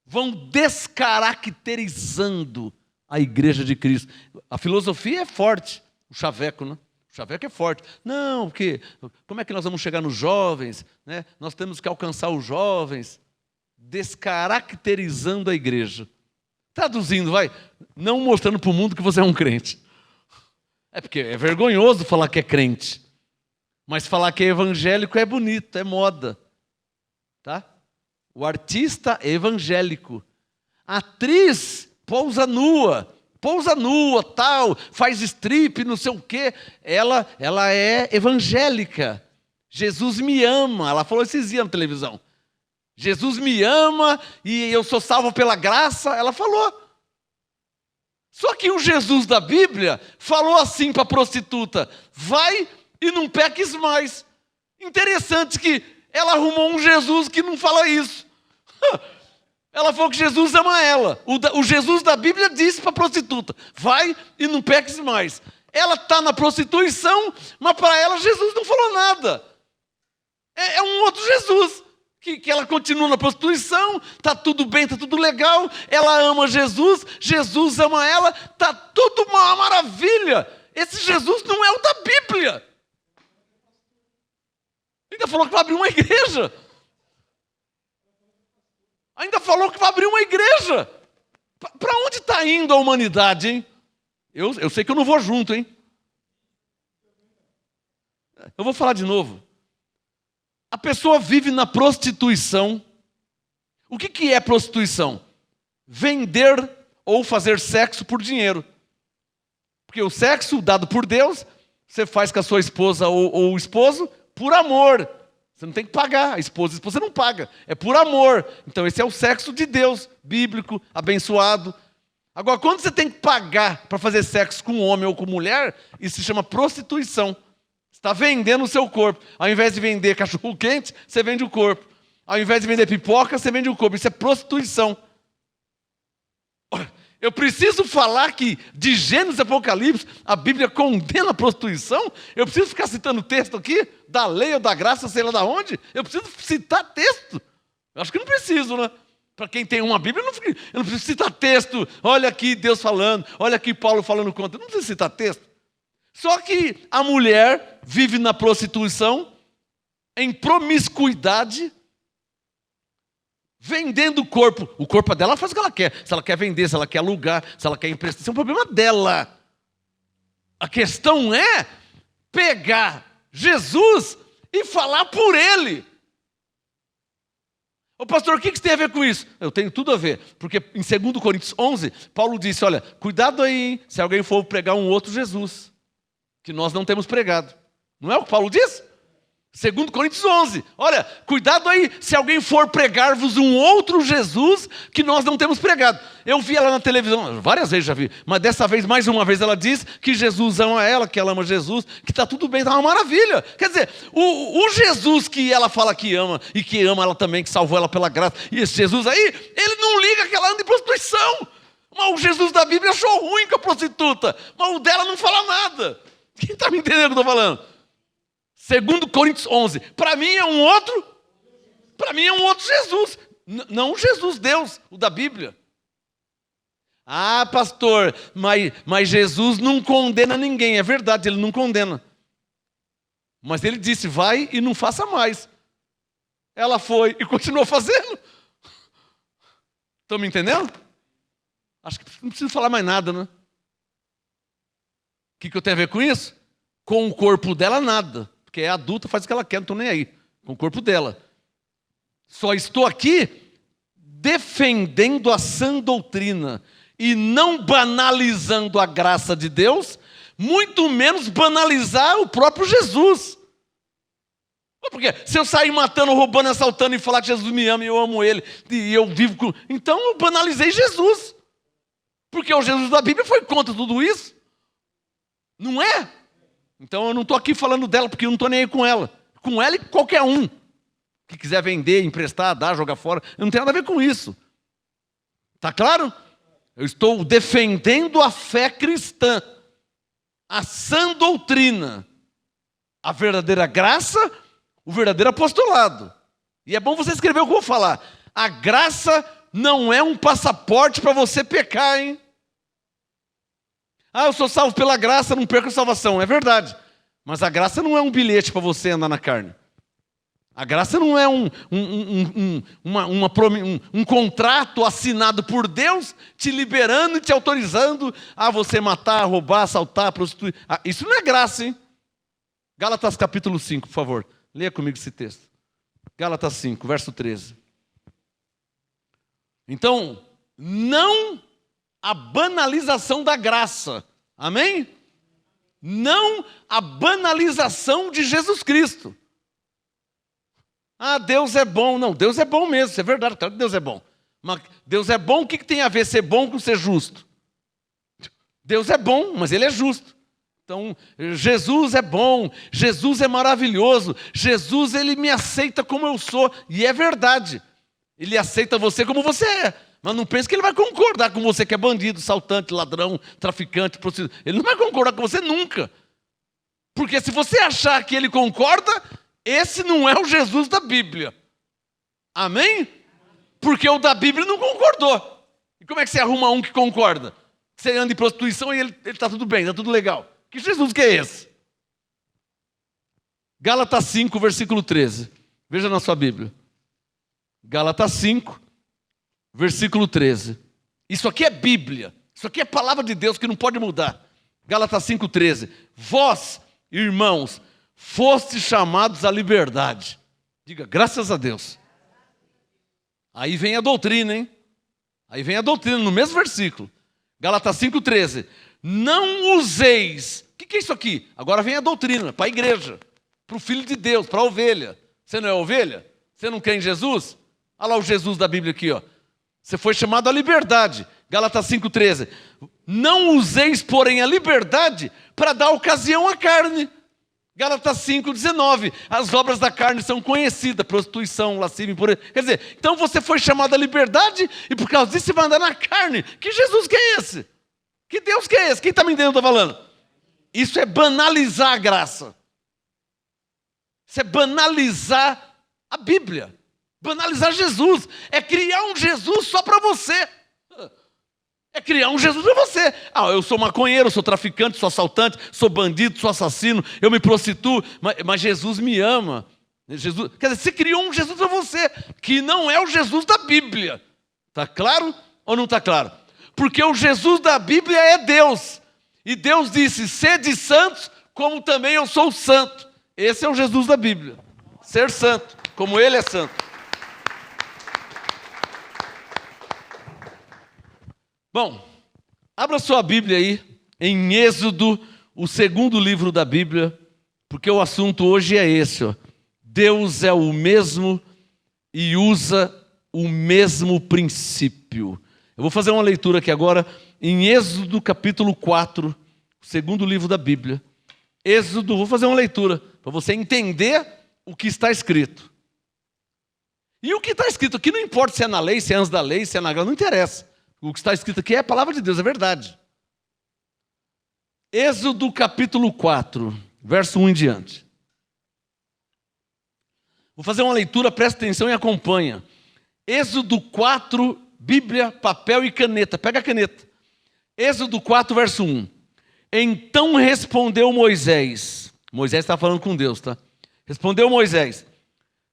A: Vão descaracterizando a igreja de Cristo. A filosofia é forte, o chaveco, né? O chaveco é forte. Não, porque como é que nós vamos chegar nos jovens? Né? Nós temos que alcançar os jovens. Descaracterizando a igreja. Traduzindo, vai, não mostrando para o mundo que você é um crente. É porque é vergonhoso falar que é crente. Mas falar que é evangélico é bonito, é moda. Tá? O artista é evangélico. A atriz pousa nua, tal, faz strip, não sei o quê. Ela é evangélica. Jesus me ama. Ela falou esses dias na televisão. Jesus me ama e eu sou salvo pela graça. Ela falou. Só que o Jesus da Bíblia falou assim para a prostituta: vai e não peques mais. Interessante que ela arrumou um Jesus que não fala isso. Ela falou que Jesus ama ela. O Jesus da Bíblia disse para a prostituta: vai e não peques mais. Ela está na prostituição, mas para ela Jesus não falou nada. É um outro Jesus. Que ela continua na prostituição, está tudo bem, está tudo legal, ela ama Jesus, Jesus ama ela, está tudo uma maravilha. Esse Jesus não é o da Bíblia. Ainda falou que vai abrir uma igreja. Ainda falou que vai abrir uma igreja. Para onde está indo a humanidade, hein? Eu sei que eu não vou junto, hein? Eu vou falar de novo. A pessoa vive na prostituição. O que é prostituição? Vender ou fazer sexo por dinheiro. Porque o sexo dado por Deus, você faz com a sua esposa ou o esposo por amor. Você não tem que pagar. A esposa não paga. É por amor. Então esse é o sexo de Deus, bíblico, abençoado. Agora, quando você tem que pagar para fazer sexo com homem ou com mulher, isso se chama prostituição. Está vendendo o seu corpo. Ao invés de vender cachorro quente, você vende o corpo. Ao invés de vender pipoca, você vende o corpo. Isso é prostituição. Eu preciso falar que de Gênesis e Apocalipse a Bíblia condena a prostituição? Eu preciso ficar citando texto aqui? Da lei ou da graça, sei lá de onde? Eu preciso citar texto? Eu acho que não preciso, né? Para quem tem uma Bíblia, eu não preciso citar texto. Olha aqui Deus falando, olha aqui Paulo falando contra. Eu não preciso citar texto. Só que a mulher vive na prostituição, em promiscuidade, vendendo o corpo. O corpo dela, ela faz o que ela quer. Se ela quer vender, se ela quer alugar, se ela quer emprestar, isso é um problema dela. A questão é pegar Jesus e falar por ele. Ô pastor, o que isso tem a ver com isso? Eu tenho tudo a ver. Porque em 2 Coríntios 11, Paulo disse, olha, cuidado aí, se alguém for pregar um outro Jesus, que nós não temos pregado. Não é o que Paulo diz? 2 Coríntios 11. Olha, cuidado aí se alguém for pregar-vos um outro Jesus que nós não temos pregado. Eu vi ela na televisão, várias vezes já vi, mas dessa vez, mais uma vez, ela diz que Jesus ama ela, que ela ama Jesus, que está tudo bem, está uma maravilha. Quer dizer, o Jesus que ela fala que ama, e que ama ela também, que salvou ela pela graça, e esse Jesus aí, ele não liga que ela anda em prostituição. Mas o Jesus da Bíblia achou ruim com a prostituta, mas o dela não fala nada. Quem está me entendendo o que eu estou falando? 2 Coríntios 11. Para mim é um outro Jesus. Não o Jesus Deus, o da Bíblia. Ah, pastor, mas Jesus não condena ninguém. É verdade, ele não condena. Mas ele disse, vai e não faça mais. Ela foi e continuou fazendo. Estão me entendendo? Acho que não preciso falar mais nada, né? O que eu tenho a ver com isso? Com o corpo dela, nada. Porque é adulta, faz o que ela quer, não estou nem aí. Com o corpo dela. Só estou aqui defendendo a sã doutrina e não banalizando a graça de Deus, muito menos banalizar o próprio Jesus. Porque se eu sair matando, roubando, assaltando e falar que Jesus me ama e eu amo Ele, e eu vivo com... Então eu banalizei Jesus. Porque o Jesus da Bíblia foi contra tudo isso. Não é? Então eu não estou aqui falando dela porque eu não estou nem aí com ela. Com ela e qualquer um que quiser vender, emprestar, dar, jogar fora. Eu não tenho nada a ver com isso. Está claro? Eu estou defendendo a fé cristã, a sã doutrina, a verdadeira graça, o verdadeiro apostolado. E é bom você escrever o que eu vou falar. A graça não é um passaporte para você pecar, hein? Ah, eu sou salvo pela graça, não perco a salvação. É verdade. Mas a graça não é um bilhete para você andar na carne. A graça não é um contrato assinado por Deus, te liberando e te autorizando a você matar, roubar, assaltar, prostituir. Ah, isso não é graça, hein? Gálatas capítulo 5, por favor. Leia comigo esse texto. Gálatas 5, verso 13. Então, não a banalização da graça. Amém? Não a banalização de Jesus Cristo. Ah, Deus é bom. Não, Deus é bom mesmo, isso é verdade, claro que Deus é bom. Mas Deus é bom, o que tem a ver ser bom com ser justo? Deus é bom, mas Ele é justo. Então, Jesus é bom, Jesus é maravilhoso, Jesus, Ele me aceita como eu sou, e é verdade. Ele aceita você como você é, mas não pense que Ele vai concordar com você que é bandido, assaltante, ladrão, traficante, prostituta. Ele não vai concordar com você nunca. Porque se você achar que Ele concorda, esse não é o Jesus da Bíblia. Amém? Porque o da Bíblia não concordou. E como é que você arruma um que concorda? Você anda em prostituição e ele está tudo bem, está tudo legal. Que Jesus que é esse? Gálatas 5, versículo 13. Veja na sua Bíblia. Gálatas 5, versículo 13. Isso aqui é Bíblia. Isso aqui é palavra de Deus que não pode mudar. Gálatas 5, 13. Vós, irmãos, fostes chamados à liberdade. Diga, graças a Deus. Aí vem a doutrina, hein? Aí vem a doutrina, no mesmo versículo. Gálatas 5, 13. Não useis. O que é isso aqui? Agora vem a doutrina, para a igreja, para o Filho de Deus, para a ovelha. Você não é ovelha? Você não crê em Jesus? Olha lá o Jesus da Bíblia aqui, ó. Você foi chamado à liberdade. Gálatas 5, 13. Não useis, porém, a liberdade para dar ocasião à carne. Gálatas 5, 19. As obras da carne são conhecidas: prostituição, lascívia, impureza. Quer dizer, então você foi chamado à liberdade e por causa disso você vai andar na carne. Que Jesus que é esse? Que Deus que é esse? Quem está me entendendo, está falando? Isso é banalizar a graça. Isso é banalizar a Bíblia. Banalizar Jesus. É criar um Jesus só para você. É criar um Jesus para você. Ah, eu sou maconheiro, sou traficante, sou assaltante, sou bandido, sou assassino, eu me prostituo, mas Jesus me ama. Jesus, quer dizer, você criou um Jesus para você, que não é o Jesus da Bíblia. Está claro ou não está claro? Porque o Jesus da Bíblia é Deus. E Deus disse, sede santos, como também eu sou santo. Esse é o Jesus da Bíblia. Ser santo, como Ele é santo. Bom, abra sua Bíblia aí, em Êxodo, o segundo livro da Bíblia, porque o assunto hoje é esse, ó. Deus é o mesmo e usa o mesmo princípio. Eu vou fazer uma leitura aqui agora em Êxodo capítulo 4, o segundo livro da Bíblia. Êxodo, vou fazer uma leitura para você entender o que está escrito. E o que está escrito aqui não importa se é na lei, se é antes da lei, se é na graça, não interessa. O que está escrito aqui é a palavra de Deus, é verdade. Êxodo capítulo 4, verso 1 em diante. Vou fazer uma leitura, presta atenção e acompanha. Êxodo 4, Bíblia, papel e caneta. Pega a caneta. Êxodo 4, verso 1. Então respondeu Moisés. Moisés está falando com Deus, tá? Respondeu Moisés: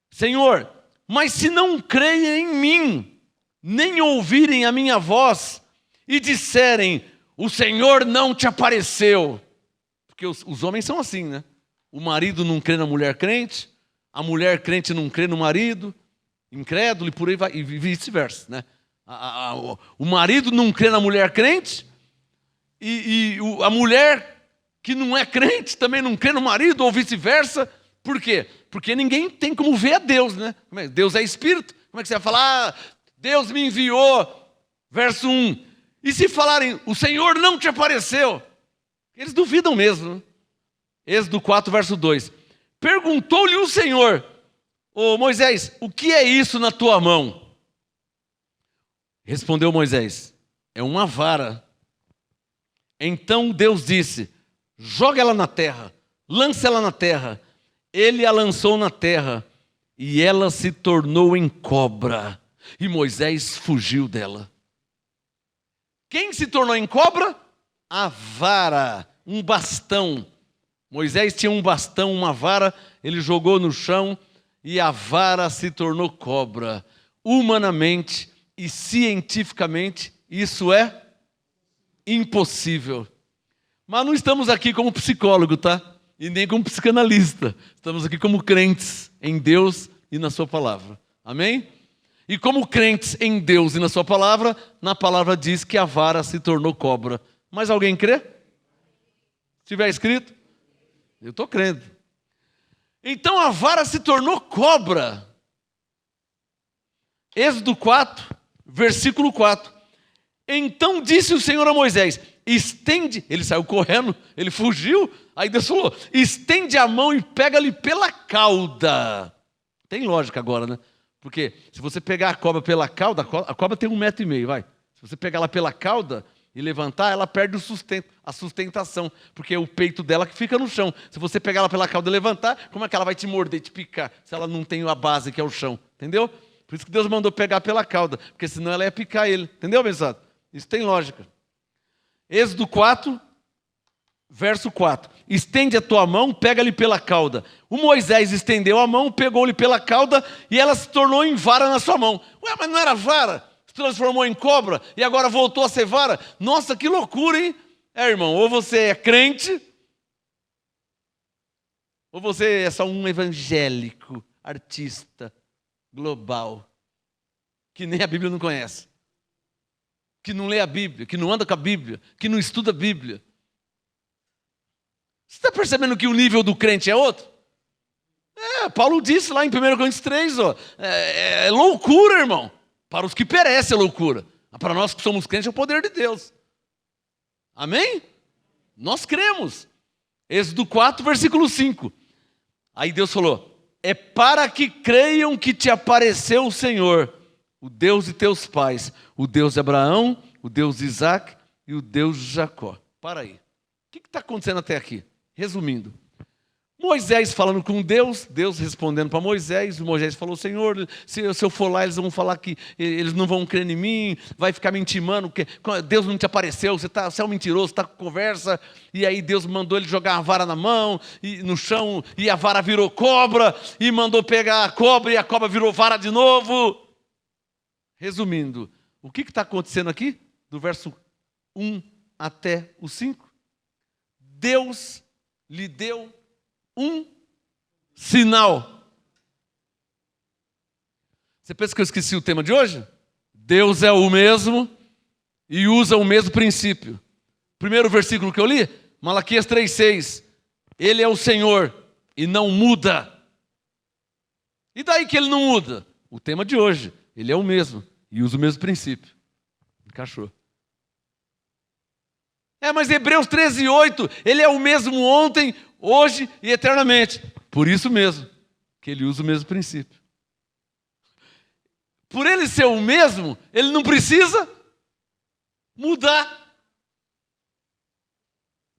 A: Senhor, mas se não creem em mim, nem ouvirem a minha voz, e disserem, o Senhor não te apareceu. Porque os homens são assim, né? O marido não crê na mulher crente, a mulher crente não crê no marido, incrédulo, e por aí vai, e vice-versa, né? O marido não crê na mulher crente, e a mulher que não é crente também não crê no marido, ou vice-versa. Por quê? Porque ninguém tem como ver a Deus, né? Deus é espírito. Como é que você vai falar? Deus me enviou. Verso 1. E se falarem, o Senhor não te apareceu? Eles duvidam mesmo. Né? Êxodo 4, verso 2. Perguntou-lhe o Senhor: ô Moisés, o que é isso na tua mão? Respondeu Moisés: é uma vara. Então Deus disse: joga ela na terra, lança ela na terra. Ele a lançou na terra, e ela se tornou em cobra, e Moisés fugiu dela. Quem se tornou em cobra? A vara, um bastão. Moisés tinha um bastão, uma vara, ele jogou no chão, e a vara se tornou cobra. Humanamente e cientificamente, isso é impossível. Mas não estamos aqui como psicólogo, tá? E nem como psicanalista. Estamos aqui como crentes em Deus e na sua palavra. Amém? E como crentes em Deus e na sua palavra, na palavra diz que a vara se tornou cobra. Mas alguém crê? Se tiver escrito? Eu estou crendo. Então a vara se tornou cobra. Êxodo 4, versículo 4. Então disse o Senhor a Moisés: estende, ele saiu correndo, ele fugiu, aí Deus falou: estende a mão e pega-lhe pela cauda. Tem lógica agora, né? Porque se você pegar a cobra pela cauda, a cobra tem 1,5 metro, vai. Se você pegar ela pela cauda e levantar, ela perde o sustento, a sustentação, porque é o peito dela que fica no chão. Se você pegar ela pela cauda e levantar, como é que ela vai te morder, te picar, se ela não tem a base que é o chão, entendeu? Por isso que Deus mandou pegar pela cauda, porque senão ela ia picar ele, entendeu, abençoado? Isso tem lógica. Êxodo 4, verso 4. Estende a tua mão, pega-lhe pela cauda. O Moisés estendeu a mão, pegou-lhe pela cauda e ela se tornou em vara na sua mão. Ué, mas não era vara? Se transformou em cobra e agora voltou a ser vara? Nossa, que loucura, hein? Irmão, ou você é crente, ou você é só um evangélico, artista, global, que nem a Bíblia não conhece. Que não lê a Bíblia, que não anda com a Bíblia, que não estuda a Bíblia. Você está percebendo que o nível do crente é outro? Paulo disse lá em 1 Coríntios 3, é loucura, irmão. Para os que perecem é loucura. Para nós que somos crentes é o poder de Deus. Amém? Nós cremos. Êxodo 4, versículo 5. Aí Deus falou: é para que creiam que te apareceu o Senhor, o Deus de teus pais, o Deus de Abraão, o Deus de Isaac e o Deus de Jacó. Para aí. O que está acontecendo até aqui? Resumindo. Moisés falando com Deus, Deus respondendo para Moisés. Moisés falou: Senhor, se eu for lá, eles vão falar que eles não vão crer em mim, vai ficar me intimando, que Deus não te apareceu, você é um mentiroso, está com conversa. E aí Deus mandou ele jogar a vara na mão, e no chão, e a vara virou cobra, e mandou pegar a cobra, e a cobra virou vara de novo. Resumindo, o que está acontecendo aqui? Do verso 1 até o 5. Deus lhe deu um sinal. Você pensa que eu esqueci o tema de hoje? Deus é o mesmo e usa o mesmo princípio. Primeiro versículo que eu li, Malaquias 3,6. Ele é o Senhor e não muda. E daí que ele não muda? O tema de hoje, ele é o mesmo e usa o mesmo princípio. Encaixou. Mas Hebreus 13:8, ele é o mesmo ontem, hoje e eternamente. Por isso mesmo, que ele usa o mesmo princípio. Por ele ser o mesmo, ele não precisa mudar.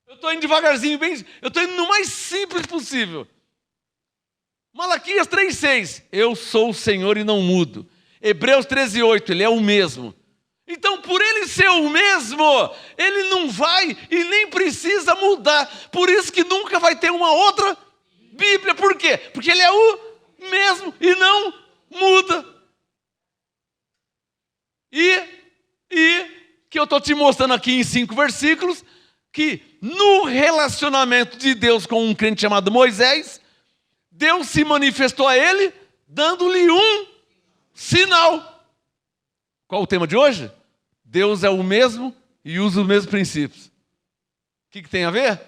A: Eu estou indo devagarzinho, eu estou indo no mais simples possível. Malaquias 3:6, eu sou o Senhor e não mudo. Hebreus 13:8, ele é o mesmo. Então, por ele ser o mesmo, ele não vai e nem precisa mudar. Por isso que nunca vai ter uma outra Bíblia. Por quê? Porque ele é o mesmo e não muda. E que eu estou te mostrando aqui em 5 versículos, que no relacionamento de Deus com um crente chamado Moisés, Deus se manifestou a ele, dando-lhe um sinal. Qual o tema de hoje? Deus é o mesmo e usa os mesmos princípios. O que tem a ver?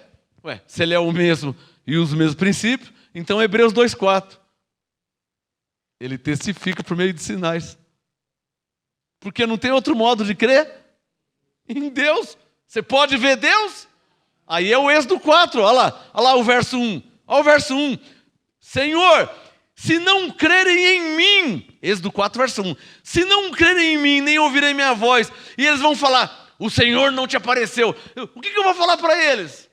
A: Se ele é o mesmo e usa o mesmo princípio, então Hebreus 2:4. Ele testifica por meio de sinais. Porque não tem outro modo de crer em Deus. Você pode ver Deus? Aí é o Êxodo 4, olha lá o verso 1. Olha o verso 1. Senhor, se não crerem em mim, Êxodo 4, verso 1. Se não crerem em mim, nem ouvirem minha voz, e eles vão falar, o Senhor não te apareceu. O que eu vou falar para eles?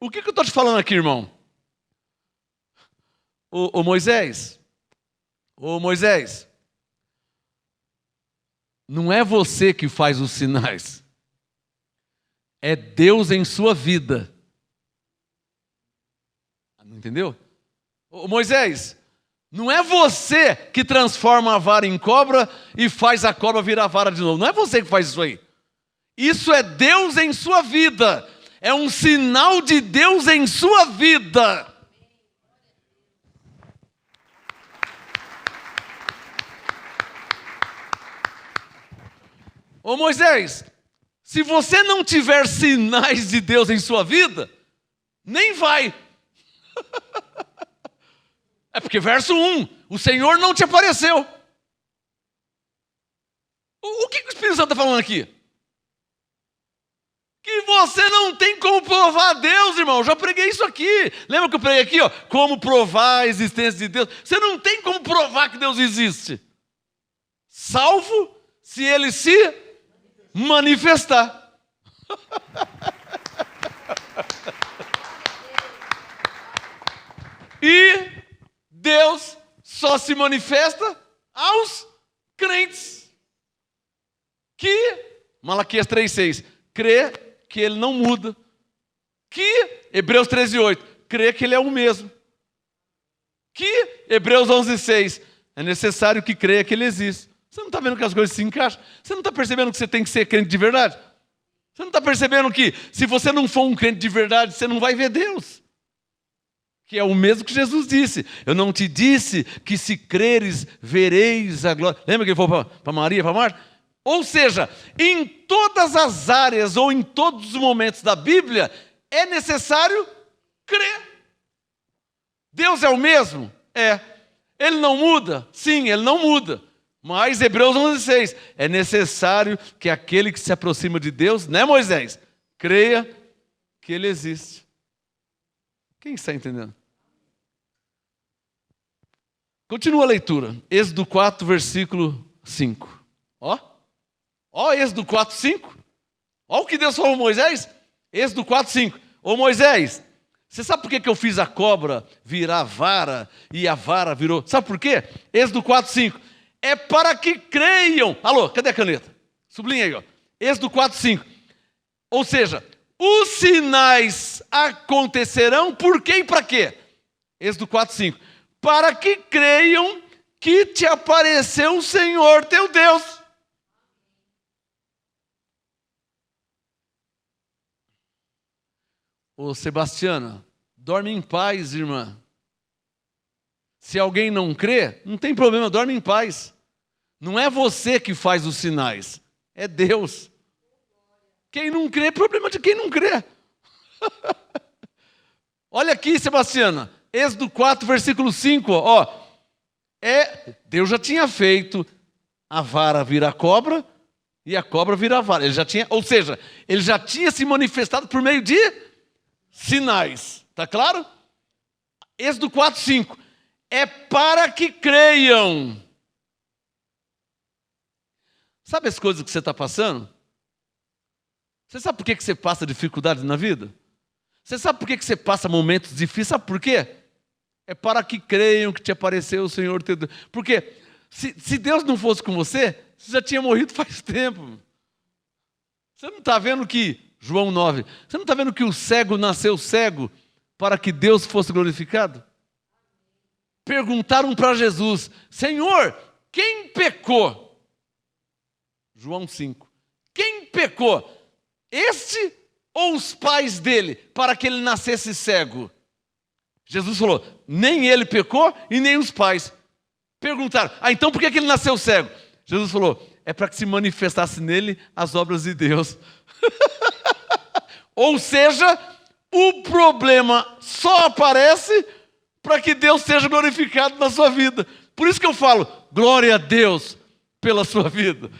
A: O que eu estou te falando aqui, irmão? Ô Moisés, não é você que faz os sinais. É Deus em sua vida. Não entendeu? Ô Moisés, não é você que transforma a vara em cobra e faz a cobra virar vara de novo. Não é você que faz isso aí. Isso é Deus em sua vida. É um sinal de Deus em sua vida. Ô Moisés, se você não tiver sinais de Deus em sua vida, nem vai. É porque verso 1, o Senhor não te apareceu. O que o Espírito Santo está falando aqui? Que você não tem como provar Deus, irmão. Eu já preguei isso aqui. Lembra que eu preguei aqui, como provar a existência de Deus? Você não tem como provar que Deus existe. Salvo se Ele se manifestar. E Deus só se manifesta aos crentes. Que, Malaquias 3:6, crê que Ele não muda. Que, Hebreus 13:8, crê que Ele é o mesmo. Que, Hebreus 11:6, é necessário que creia que Ele existe. Você não está vendo que as coisas se encaixam? Você não está percebendo que você tem que ser crente de verdade? Você não está percebendo que se você não for um crente de verdade, você não vai ver Deus? Que é o mesmo que Jesus disse. Eu não te disse que se creres, vereis a glória. Lembra que ele falou para Maria, para Marta? Ou seja, em todas as áreas ou em todos os momentos da Bíblia, é necessário crer. Deus é o mesmo? É. Ele não muda? Sim, Ele não muda. Mas Hebreus 11:6, é necessário que aquele que se aproxima de Deus, né Moisés, creia que Ele existe. Quem está entendendo? Continua a leitura. Êxodo 4, versículo 5. Ó Êxodo 4, 5. Ó o que Deus falou a Moisés. Êxodo 4, 5. Ô Moisés, você sabe por que eu fiz a cobra virar vara e a vara virou? Sabe por quê? Êxodo 4, 5. É para que creiam. Alô, cadê a caneta? Sublinha aí, Êxodo 4, 5. Ou seja, os sinais acontecerão por quê e para quê? Êxodo 4, 5. Para que creiam que te apareceu o Senhor teu Deus. Ô Sebastiana, dorme em paz, irmã. Se alguém não crê, não tem problema, dorme em paz. Não é você que faz os sinais, é Deus. Quem não crê, é problema de quem não crê. Olha aqui, Sebastiana, Êxodo 4, versículo 5, ó. Deus já tinha feito a vara virar cobra e a cobra virar vara. Ou seja, ele já tinha se manifestado por meio de sinais. Tá claro? Êxodo 4, 5. É para que creiam. Sabe as coisas que você está passando? Você sabe por que você passa dificuldades na vida? Você sabe por que você passa momentos difíceis? Sabe por quê? É para que creiam que te apareceu o Senhor teu Deus. Porque se Deus não fosse com você, você já tinha morrido faz tempo. Você não está vendo que, João 9, você não está vendo que o cego nasceu cego para que Deus fosse glorificado? Perguntaram para Jesus, Senhor, quem pecou? João 5. Quem pecou? Este ou os pais dele, para que ele nascesse cego? Jesus falou, nem ele pecou e nem os pais. Perguntaram, então por que ele nasceu cego? Jesus falou, é para que se manifestasse nele as obras de Deus. Ou seja, o problema só aparece para que Deus seja glorificado na sua vida. Por isso que eu falo, glória a Deus pela sua vida.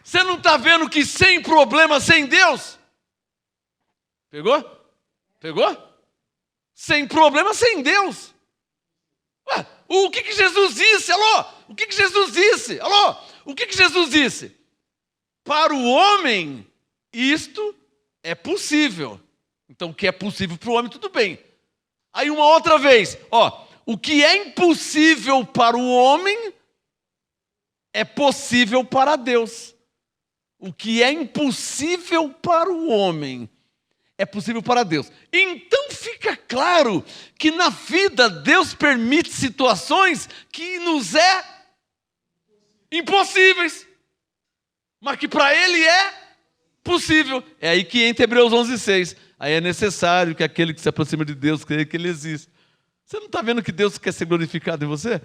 A: Você não está vendo que sem problema, sem Deus? Pegou? Pegou? Sem problema, sem Deus. Ué, o que Jesus disse? Alô? O que Jesus disse? Alô? O que Jesus disse? Para o homem, isto é possível. Então, o que é possível para o homem, tudo bem. Aí, uma outra vez, o que é impossível para o homem é possível para Deus. O que é impossível para o homem é possível para Deus. Então fica claro que na vida Deus permite situações que nos é impossíveis, mas que para Ele é possível. É aí que entra Hebreus 11:6. Aí é necessário que aquele que se aproxima de Deus creia que Ele existe. Você não está vendo que Deus quer ser glorificado em você?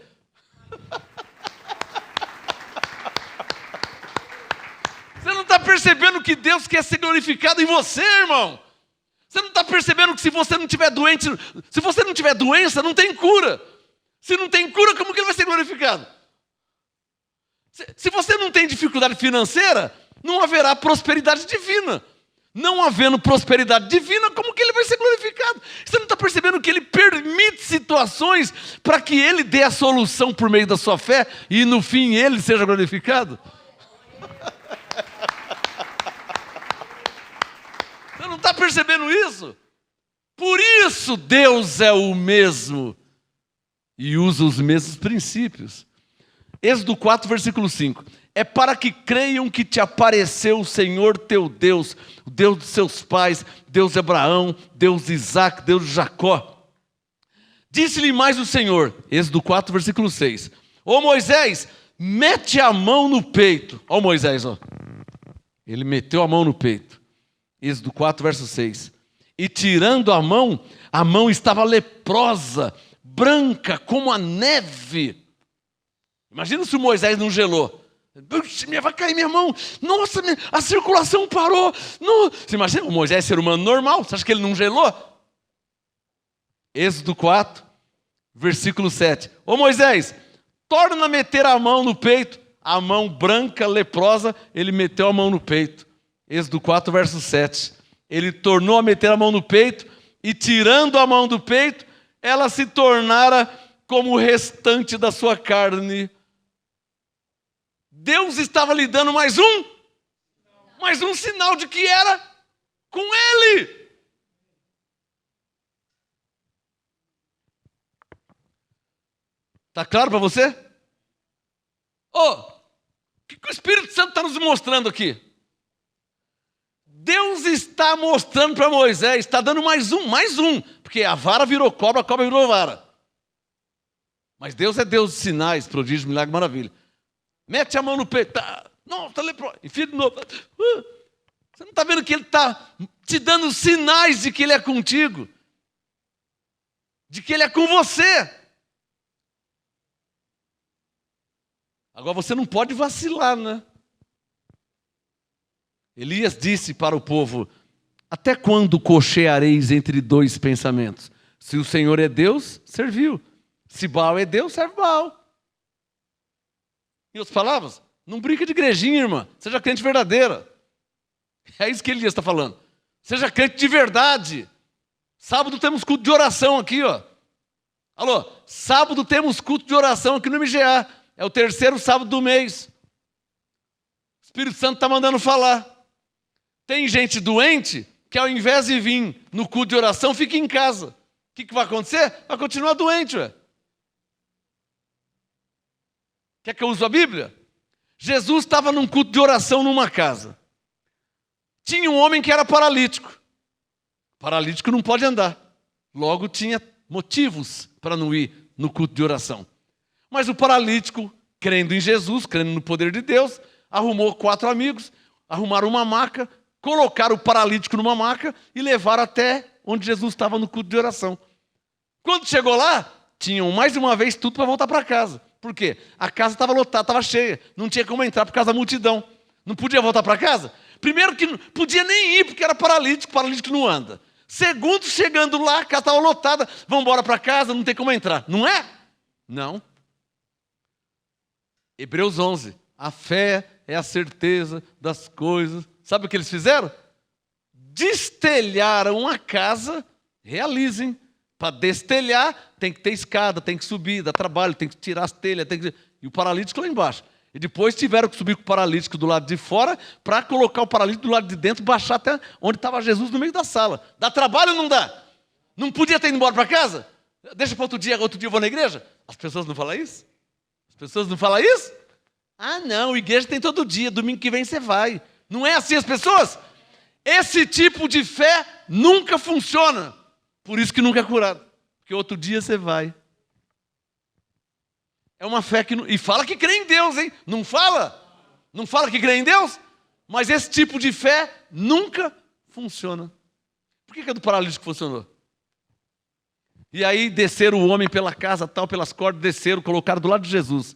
A: Você não está percebendo que Deus quer ser glorificado em você, irmão? Você não está percebendo que se você não tiver doente, se você não tiver doença, não tem cura. Se não tem cura, como que Ele vai ser glorificado? Se você não tem dificuldade financeira, não haverá prosperidade divina. Não havendo prosperidade divina, como que Ele vai ser glorificado? Você não está percebendo que Ele permite situações para que Ele dê a solução por meio da sua fé e no fim Ele seja glorificado? Você não está percebendo isso? Por isso Deus é o mesmo e usa os mesmos princípios. Êxodo 4, versículo 5. É para que creiam que te apareceu o Senhor teu Deus, o Deus dos seus pais, Deus de Abraão, Deus de Isaac, Deus de Jacó. Disse-lhe mais o Senhor, Êxodo 4, versículo 6. Ô Moisés, mete a mão no peito. Ó Moisés, ó. Ele meteu a mão no peito. Êxodo 4, verso 6. E tirando a mão estava leprosa, branca como a neve. Imagina se o Moisés não gelou. Vai cair minha mão. Nossa, a circulação parou. Não. Você imagina o Moisés ser humano normal? Você acha que ele não gelou? Êxodo 4, versículo 7. Ô Moisés, torna a meter a mão no peito. A mão branca, leprosa, ele meteu a mão no peito. Êxodo 4, verso 7. Ele tornou a meter a mão no peito e tirando a mão do peito, ela se tornara como o restante da sua carne. Deus estava lhe dando mais um sinal de que era com Ele. Está claro para você? O que o Espírito Santo está nos mostrando aqui? Deus está mostrando para Moisés, está dando mais um, porque a vara virou cobra, a cobra virou vara. Mas Deus é Deus de sinais, prodígios, milagres, maravilha. Mete a mão no peito. Não, está leproso. Enfia de novo. Você não está vendo que Ele está te dando sinais de que Ele é contigo? De que Ele é com você? Agora você não pode vacilar, né? Elias disse para o povo: até quando cocheareis entre dois pensamentos? Se o Senhor é Deus, serviu. Se Baal é Deus, serve Baal. Em outras palavras, não brinca de igrejinha, irmã. Seja crente verdadeira. É isso que Elias está falando. Seja crente de verdade. Sábado temos culto de oração aqui, ó. Alô, sábado temos culto de oração aqui no MGA. É o 3º sábado do mês. O Espírito Santo está mandando falar. Tem gente doente que ao invés de vir no culto de oração, fica em casa. O que vai acontecer? Vai continuar doente, ué. Quer que eu use a Bíblia? Jesus estava num culto de oração numa casa. Tinha um homem que era paralítico. Paralítico não pode andar. Logo tinha motivos para não ir no culto de oração. Mas o paralítico, crendo em Jesus, crendo no poder de Deus, arrumou 4 amigos, arrumaram uma maca, colocaram o paralítico numa maca e levaram até onde Jesus estava no culto de oração. Quando chegou lá, tinham mais uma vez tudo para voltar para casa. Por quê? A casa estava lotada, estava cheia. Não tinha como entrar por causa da multidão. Não podia voltar para casa? Primeiro que não podia nem ir, porque era paralítico não anda. Segundo, chegando lá, a casa estava lotada. Vamos embora para casa, não tem como entrar. Não é? Não. Hebreus 11. A fé é a certeza das coisas. Sabe o que eles fizeram? Destelharam a casa, realizem. Para destelhar, tem que ter escada, tem que subir, dá trabalho, tem que tirar as telhas. E o paralítico lá embaixo. E depois tiveram que subir com o paralítico do lado de fora para colocar o paralítico do lado de dentro, baixar até onde estava Jesus no meio da sala. Dá trabalho ou não dá? Não podia ter ido embora para casa? Deixa para outro dia eu vou na igreja? As pessoas não falam isso? As pessoas não falam isso? Ah, não, igreja tem todo dia, domingo que vem você vai. Não é assim as pessoas? Esse tipo de fé nunca funciona. Por isso que nunca é curado. Porque outro dia você vai. É uma fé que... E fala que crê em Deus, hein? Não fala? Não fala que crê em Deus? Mas esse tipo de fé nunca funciona. Por que a do paralítico funcionou? E aí desceram o homem pela casa, tal, pelas cordas, desceram, colocaram do lado de Jesus.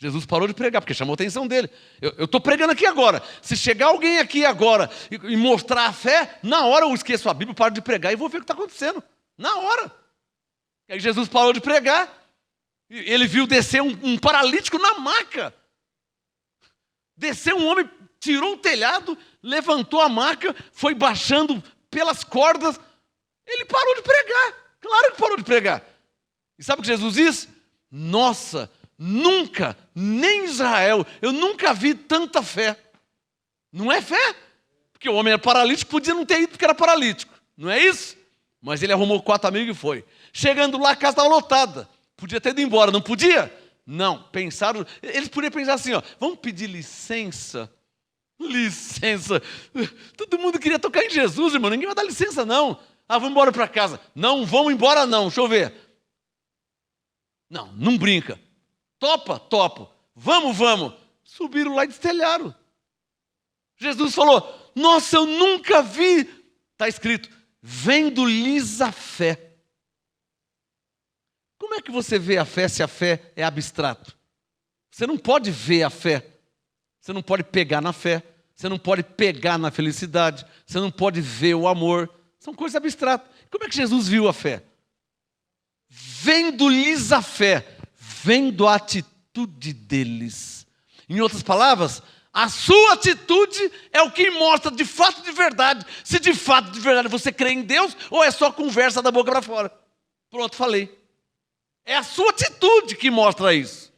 A: Jesus parou de pregar, porque chamou a atenção dele. Eu estou pregando aqui agora. Se chegar alguém aqui agora e mostrar a fé, na hora eu esqueço a Bíblia, paro de pregar e vou ver o que está acontecendo. Na hora. E aí Jesus parou de pregar. Ele viu descer um paralítico na maca. Desceu um homem, tirou o telhado, levantou a maca, foi baixando pelas cordas. Ele parou de pregar. Claro que parou de pregar. E sabe o que Jesus disse? Nossa, nunca, nem em Israel, eu nunca vi tanta fé. Não é fé? Porque o homem era paralítico, podia não ter ido porque era paralítico. Não é isso? Mas ele arrumou 4 amigos e foi. Chegando lá, a casa estava lotada. Podia ter ido embora, não podia? Não, pensaram, eles podiam pensar assim, ó, vamos pedir licença. Licença. Todo mundo queria tocar em Jesus, irmão, ninguém vai dar licença não. Ah, vamos embora para casa. Não, vamos embora não, deixa eu ver. Não, não brinca. Topa? Topo. Vamos, vamos. Subiram lá e destelharam. Jesus falou, nossa, eu nunca vi. Está escrito, vendo-lhes a fé. Como é que você vê a fé se a fé é abstrato? Você não pode ver a fé. Você não pode pegar na fé. Você não pode pegar na felicidade. Você não pode ver o amor. São coisas abstratas. Como é que Jesus viu a fé? Vendo-lhes a fé. Vendo a atitude deles. Em outras palavras, a sua atitude é o que mostra de fato de verdade. Se de fato de verdade você crê em Deus ou é só conversa da boca para fora. Pronto, falei. É a sua atitude que mostra isso.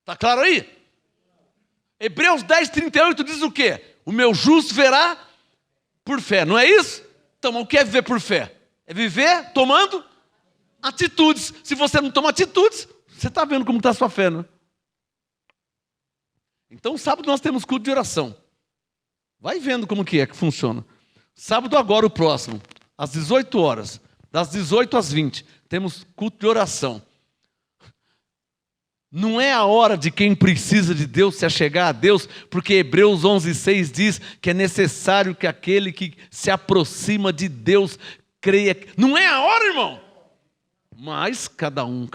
A: Está claro aí? Hebreus 10:38 diz o quê? O meu justo verá por fé. Não é isso? Então, o que é viver por fé? É viver tomando atitudes. Se você não toma atitudes, você está vendo como está a sua fé, não é? Então, sábado nós temos culto de oração. Vai vendo como que funciona. Sábado agora, o próximo, às 18 horas, das 18 às 20, temos culto de oração. Não é a hora de quem precisa de Deus se achegar a Deus, porque Hebreus 11:6 diz que é necessário que aquele que se aproxima de Deus creia. Não é a hora, irmão. Mas cada um,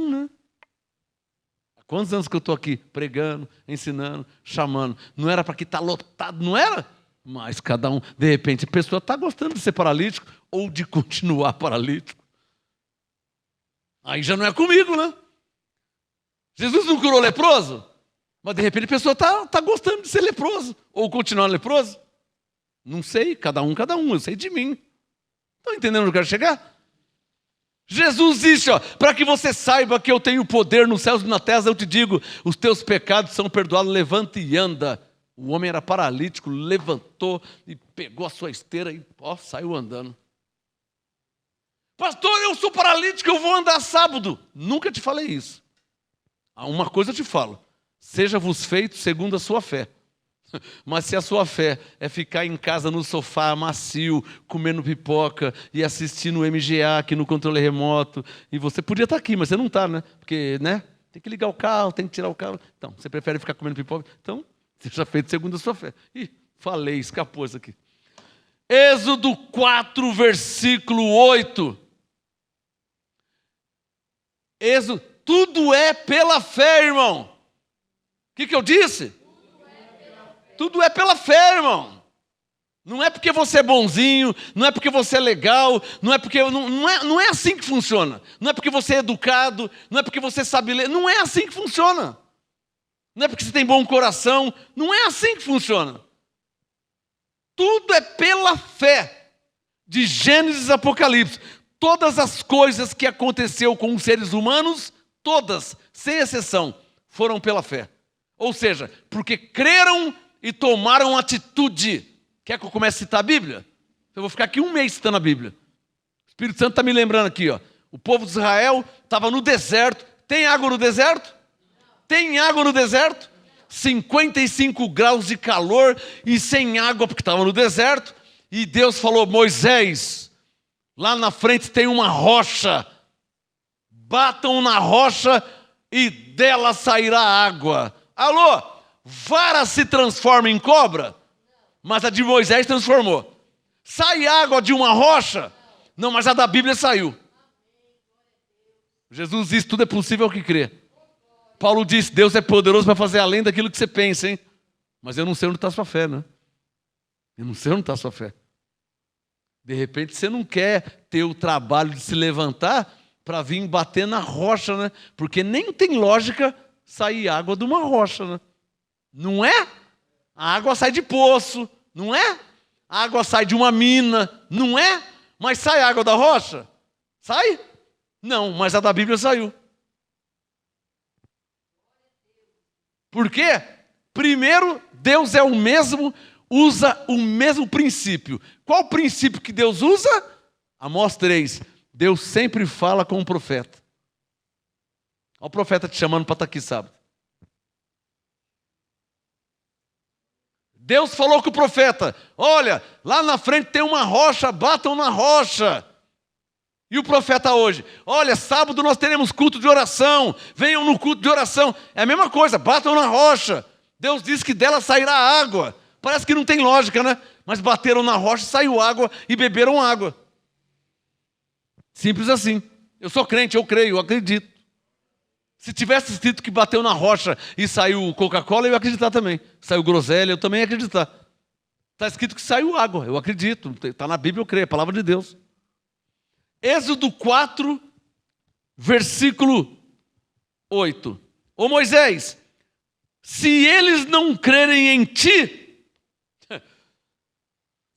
A: né? Há quantos anos que eu estou aqui pregando, ensinando, chamando? Não era para que está lotado, não era? Mas cada um, de repente, a pessoa está gostando de ser paralítico ou de continuar paralítico. Aí já não é comigo, né? Jesus não curou leproso, mas de repente a pessoa está gostando de ser leproso ou continuar leproso. Não sei, cada um, eu sei de mim. Estão entendendo onde eu quero chegar? Jesus disse, para que você saiba que eu tenho poder nos céus e na terra, eu te digo, os teus pecados são perdoados, levanta e anda. O homem era paralítico, levantou e pegou a sua esteira e saiu andando. Pastor, eu sou paralítico, eu vou andar sábado. Nunca te falei isso. Uma coisa eu te falo, seja-vos feito segundo a sua fé. Mas se a sua fé é ficar em casa no sofá macio, comendo pipoca e assistindo o MGA aqui no controle remoto, e você podia estar aqui, mas você não está, né? Porque, né? Tem que ligar o carro, tem que tirar o carro. Então, você prefere ficar comendo pipoca? Então, seja feito segundo a sua fé. Ih, falei, escapou isso aqui. Êxodo 4, versículo 8. Êxodo, tudo é pela fé, irmão. O que eu disse? Tudo é pela fé, irmão. Não é porque você é bonzinho, não é porque você é legal, não é porque não é assim que funciona. Não é porque você é educado, não é porque você sabe ler, não é assim que funciona. Não é porque você tem bom coração, não é assim que funciona. Tudo é pela fé. De Gênesis a Apocalipse, todas as coisas que aconteceu com os seres humanos, todas, sem exceção, foram pela fé. Ou seja, porque creram e tomaram atitude. Quer que eu comece a citar a Bíblia? Eu vou ficar aqui um mês citando a Bíblia. O Espírito Santo está me lembrando aqui. O povo de Israel estava no deserto. Tem água no deserto? Tem água no deserto? 55 graus de calor e sem água porque estava no deserto. E Deus falou, Moisés, lá na frente tem uma rocha. Batam na rocha e dela sairá água. Alô? Vara se transforma em cobra, mas a de Moisés transformou. Sai água de uma rocha? Não, mas a da Bíblia saiu. Jesus disse, tudo é possível ao que crê. Paulo disse, Deus é poderoso para fazer além daquilo que você pensa, hein? Mas eu não sei onde está a sua fé, né? Eu não sei onde está a sua fé. De repente você não quer ter o trabalho de se levantar para vir bater na rocha, né? Porque nem tem lógica sair água de uma rocha, né? Não é? A água sai de poço, não é? A água sai de uma mina, não é? Mas sai água da rocha? Sai? Não, mas a da Bíblia saiu. Por quê? Primeiro, Deus é o mesmo, usa o mesmo princípio. Qual o princípio que Deus usa? Amós 3. Deus sempre fala com o profeta. Olha o profeta te chamando para estar aqui sábado. Deus falou com o profeta, olha, lá na frente tem uma rocha, batam na rocha. E o profeta hoje, olha, sábado nós teremos culto de oração, venham no culto de oração. É a mesma coisa, batam na rocha. Deus disse que dela sairá água. Parece que não tem lógica, né? Mas bateram na rocha, saiu água e beberam água. Simples assim. Eu sou crente, eu creio, eu acredito. Se tivesse escrito que bateu na rocha e saiu Coca-Cola, eu ia acreditar também. Saiu groselha, eu também ia acreditar. Está escrito que saiu água, eu acredito. Está na Bíblia, eu creio, é a palavra de Deus. Êxodo 4, versículo 8. Ô Moisés, se eles não crerem em ti,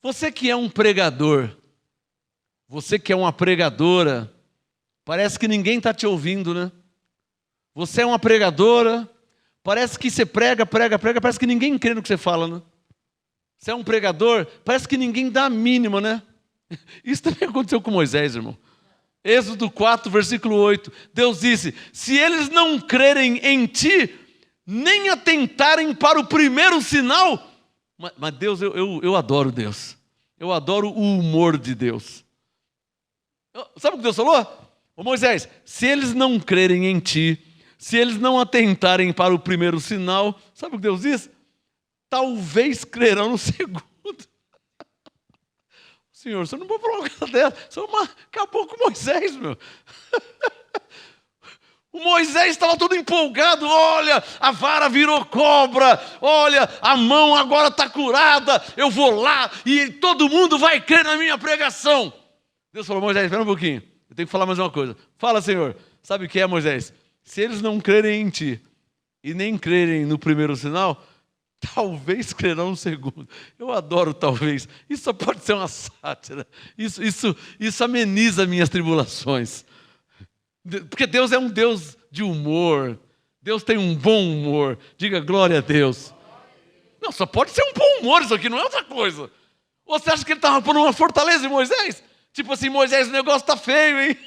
A: você que é um pregador, você que é uma pregadora, parece que ninguém está te ouvindo, né? Você é uma pregadora, parece que você prega, parece que ninguém crê no que você fala, né? Você é um pregador, parece que ninguém dá a mínima, né? Isso também aconteceu com Moisés, irmão. Êxodo 4, versículo 8. Deus disse, se eles não crerem em ti, nem atentarem para o primeiro sinal... Mas Deus, eu adoro Deus. Eu adoro o humor de Deus. Sabe o que Deus falou? Ô Moisés, se eles não crerem em ti, se eles não atentarem para o primeiro sinal, sabe o que Deus diz? Talvez crerão no segundo. Senhor, você não pode falar uma coisa dessa. Você acabou com Moisés, meu. O Moisés estava todo empolgado. Olha, a vara virou cobra. Olha, a mão agora está curada. Eu vou lá e todo mundo vai crer na minha pregação. Deus falou: Moisés, espera um pouquinho. Eu tenho que falar mais uma coisa. Fala, Senhor. Sabe o que é, Moisés? Se eles não crerem em ti e nem crerem no primeiro sinal, talvez crerão no segundo. Eu adoro talvez. Isso só pode ser uma sátira. Isso ameniza minhas tribulações. Porque Deus é um Deus de humor. Deus tem um bom humor. Diga glória a Deus. Não, só pode ser um bom humor, isso aqui não é outra coisa. Ou você acha que ele estava pondo uma fortaleza em Moisés? Tipo assim: Moisés, o negócio está feio, hein?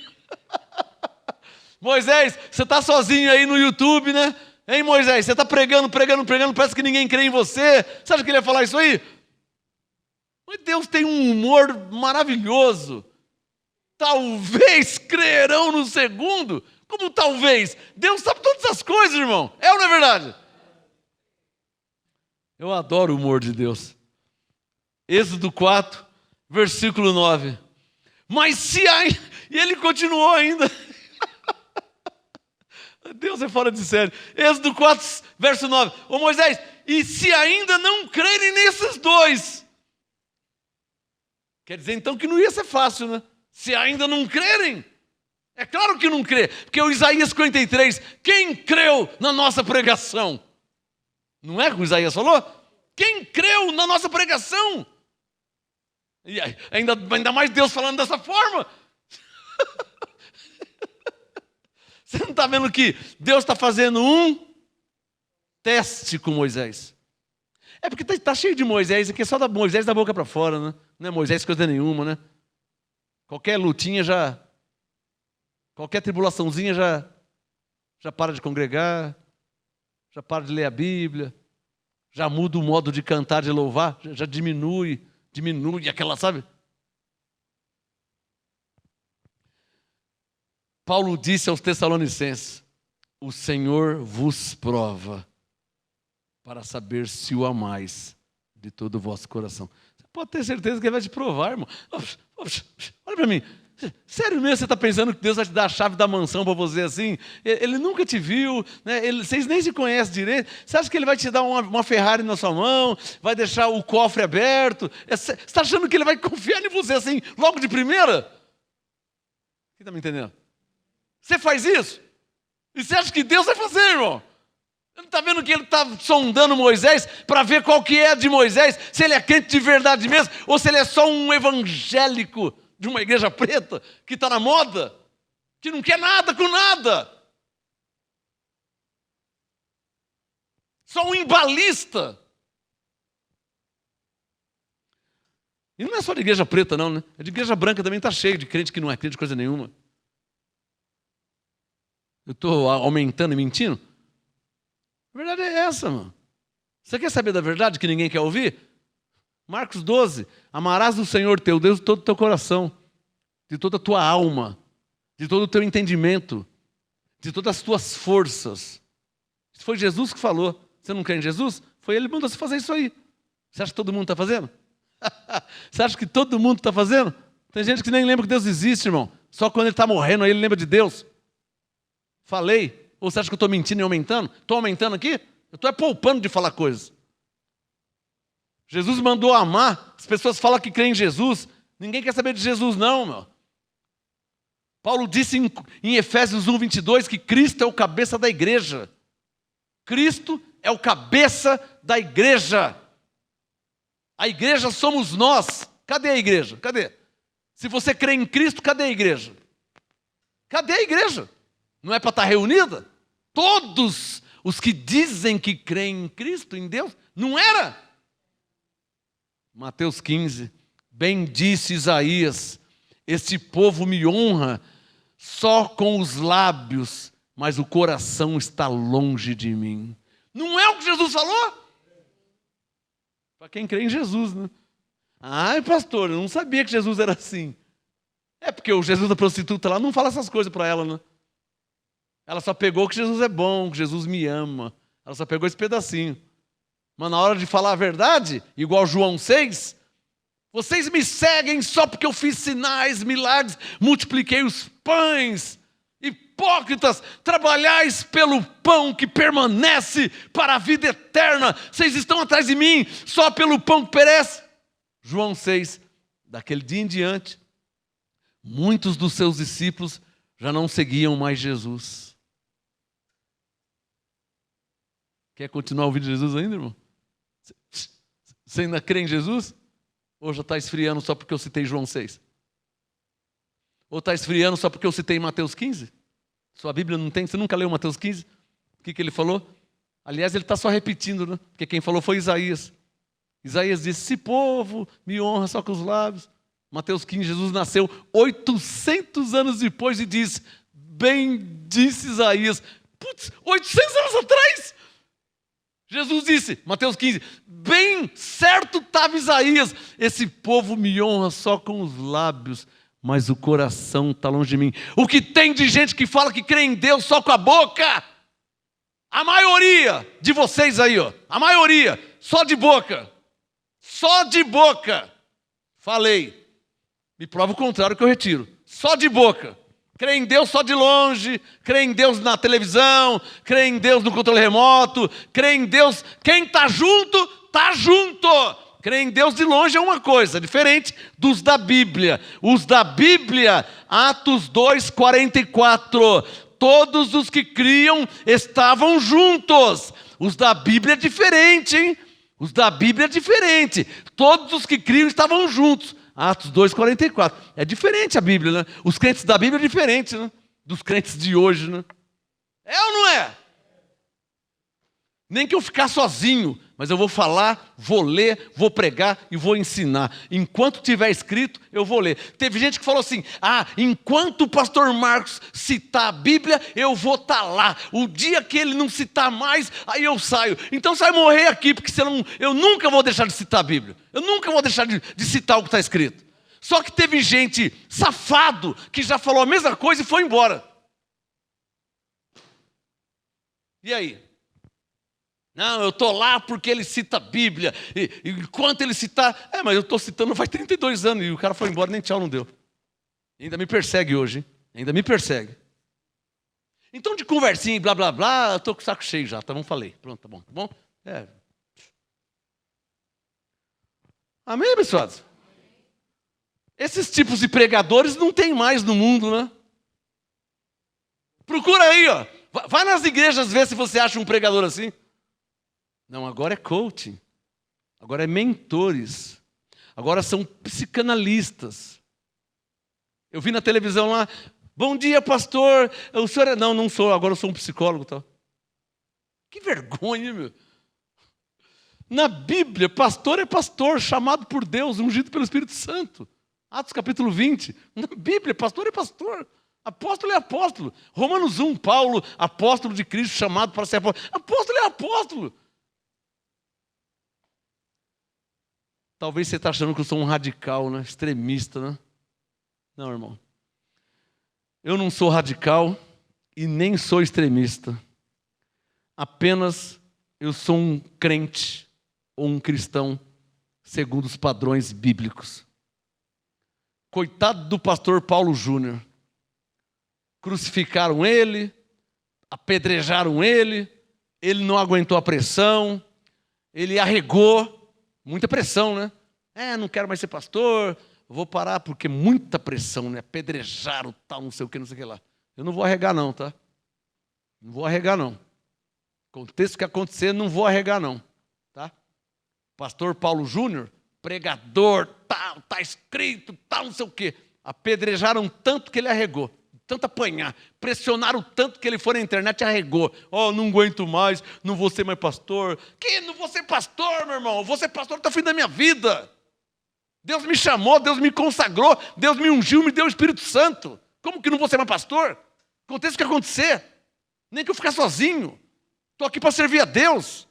A: Moisés, você está sozinho aí no YouTube, né? Hein, Moisés, você está pregando, parece que ninguém crê em você. Você acha que ele ia falar isso aí? Mas Deus tem um humor maravilhoso. Talvez crerão no segundo. Como talvez? Deus sabe todas as coisas, irmão. É ou não é verdade? Eu adoro o humor de Deus. Êxodo 4, versículo 9. Mas se ainda... E ele continuou ainda. Deus é fora de série. Êxodo 4, verso 9. Ô Moisés, e se ainda não crerem nesses dois? Quer dizer então que não ia ser fácil, né? Se ainda não crerem. É claro que não crê. Porque o Isaías 53, quem creu na nossa pregação? Não é o que o Isaías falou? Quem creu na nossa pregação? E ainda mais Deus falando dessa forma. Você não está vendo que Deus está fazendo um teste com Moisés? É porque está cheio de Moisés, aqui é só da Moisés da boca para fora, né? Não é Moisés coisa nenhuma, né? Qualquer lutinha qualquer tribulaçãozinha já para de congregar, já para de ler a Bíblia, já muda o modo de cantar, de louvar, já diminui aquela, sabe? Paulo disse aos Tessalonicenses: o Senhor vos prova para saber se o amais de todo o vosso coração. Você pode ter certeza que ele vai te provar, irmão. Olha para mim. Sério mesmo você está pensando que Deus vai te dar a chave da mansão para você assim? Ele nunca te viu, né? Vocês nem se conhecem direito. Você acha que ele vai te dar uma Ferrari na sua mão, vai deixar o cofre aberto? Você está achando que ele vai confiar em você assim, logo de primeira? Você está me entendendo? Você faz isso? E você acha que Deus vai fazer, irmão? Não está vendo que ele está sondando Moisés para ver qual que é de Moisés? Se ele é crente de verdade mesmo, ou se ele é só um evangélico de uma igreja preta que está na moda, que não quer nada com nada. Só um embalista. E não é só de igreja preta não, né? É de igreja branca também, está cheio de crente que não é crente de coisa nenhuma. Eu estou aumentando e mentindo? A verdade é essa, mano. Você quer saber da verdade que ninguém quer ouvir? Marcos 12. Amarás o Senhor teu Deus de todo o teu coração, de toda a tua alma, de todo o teu entendimento, de todas as tuas forças. Isso foi Jesus que falou. Você não crê em Jesus? Foi ele que mandou você fazer isso aí. Você acha que todo mundo está fazendo? Você acha que todo mundo está fazendo? Tem gente que nem lembra que Deus existe, irmão. Só quando ele está morrendo aí ele lembra de Deus. Falei. Ou você acha que eu estou mentindo e aumentando? Estou aumentando aqui? Eu estou poupando de falar coisas. Jesus mandou amar. As pessoas falam que creem em Jesus. Ninguém quer saber de Jesus não, meu. Paulo disse em Efésios 1, 22 que Cristo é o cabeça da igreja. Cristo é o cabeça da igreja. A igreja somos nós. Cadê a igreja? Cadê? Se você crê em Cristo, cadê a igreja? Cadê a igreja? Não é para estar reunida? Todos os que dizem que creem em Cristo, em Deus, não era? Mateus 15, bem disse Isaías, este povo me honra só com os lábios, mas o coração está longe de mim. Não é o que Jesus falou? Para quem crê em Jesus, né? Ai, pastor, eu não sabia que Jesus era assim. É porque o Jesus da prostituta lá não fala essas coisas para ela, né? Ela só pegou que Jesus é bom, que Jesus me ama. Ela só pegou esse pedacinho. Mas na hora de falar a verdade, igual João 6, vocês me seguem só porque eu fiz sinais, milagres, multipliquei os pães Hipócritas, trabalhais pelo pão que permanece para a vida eterna. Vocês estão atrás de mim só pelo pão que perece. João 6, daquele dia em diante, muitos dos seus discípulos já não seguiam mais Jesus. Quer continuar ouvindo Jesus ainda, irmão? Você ainda crê em Jesus? Ou já está esfriando só porque eu citei João 6? Ou está esfriando só porque eu citei Mateus 15? Sua Bíblia não tem? Você nunca leu Mateus 15? O que ele falou? Aliás, ele está só repetindo, né? Porque quem falou foi Isaías. Isaías disse, esse povo me honra só com os lábios. Mateus 15, Jesus nasceu 800 anos depois e disse, bem disse Isaías. Putz, 800 anos atrás! Jesus disse, Mateus 15, bem certo estava Isaías, esse povo me honra só com os lábios, mas o coração está longe de mim. O que tem de gente que fala que crê em Deus só com a boca? A maioria de vocês aí, ó, a maioria, só de boca. Só de boca. Falei. Me prova o contrário que eu retiro. Só de boca. Crê em Deus só de longe, crê em Deus na televisão, crê em Deus no controle remoto, crê em Deus, quem está junto, está junto. Crer em Deus de longe é uma coisa, diferente dos da Bíblia. Os da Bíblia, Atos 2:44, todos os que criam estavam juntos. Os da Bíblia é diferente, hein? Os da Bíblia é diferente. Todos os que criam estavam juntos. Atos 2:44. É diferente a Bíblia, né? Os crentes da Bíblia é diferente, né? Dos crentes de hoje, né? É ou não é? Nem que eu ficar sozinho, mas eu vou falar, vou ler, vou pregar e vou ensinar. Enquanto tiver escrito, eu vou ler. Teve gente que falou assim, enquanto o pastor Marcos citar a Bíblia, eu vou estar lá. O dia que ele não citar mais, aí eu saio. Então você vai morrer aqui, porque senão eu nunca vou deixar de citar a Bíblia. Eu nunca vou deixar de citar o que está escrito. Só que teve gente safado que já falou a mesma coisa e foi embora. E aí? Não, eu estou lá porque ele cita a Bíblia. E enquanto ele citar... mas eu estou citando faz 32 anos e o cara foi embora, nem tchau não deu. Ainda me persegue hoje, hein? Ainda me persegue. Então de conversinha e blá, blá, blá, eu estou com o saco cheio já, tá bom? Falei. Pronto, tá bom, tá bom? Amém, abençoados? Esses tipos de pregadores não tem mais no mundo, né? Procura aí, ó. Vai nas igrejas ver se você acha um pregador assim. Não, agora é coaching, agora é mentores, agora são psicanalistas. Eu vi na televisão lá, bom dia pastor, o senhor é... Não sou, agora eu sou um psicólogo. Tá? Que vergonha, meu. Na Bíblia, pastor é pastor, chamado por Deus, ungido pelo Espírito Santo. Atos capítulo 20, na Bíblia, pastor é pastor. Apóstolo é apóstolo. Romanos 1, Paulo, apóstolo de Cristo, chamado para ser apóstolo. Apóstolo é apóstolo. Talvez você está achando que eu sou um radical, né? Extremista, né? Não, irmão. Eu não sou radical e nem sou extremista. Apenas eu sou um crente ou um cristão segundo os padrões bíblicos. Coitado do pastor Paulo Júnior. Crucificaram ele, apedrejaram ele não aguentou a pressão, ele arregou. Muita pressão, né? Não quero mais ser pastor, vou parar porque muita pressão, né? Apedrejaram, tal, não sei o que lá. Eu não vou arregar não, tá? Não vou arregar não. Aconteça o que acontecer, não vou arregar não, tá? Pastor Paulo Júnior, pregador, tal, tá escrito, tal, não sei o quê. Apedrejaram tanto que ele arregou. Tanto apanhar, pressionaram tanto que ele foi na internet e arregou. Não aguento mais, não vou ser mais pastor. Que não vou ser pastor, meu irmão? Vou ser pastor até o fim da minha vida. Deus me chamou, Deus me consagrou, Deus me ungiu, me deu o Espírito Santo. Como que não vou ser mais pastor? Aconteça o que acontecer. Nem que eu ficar sozinho. Estou aqui para servir a Deus.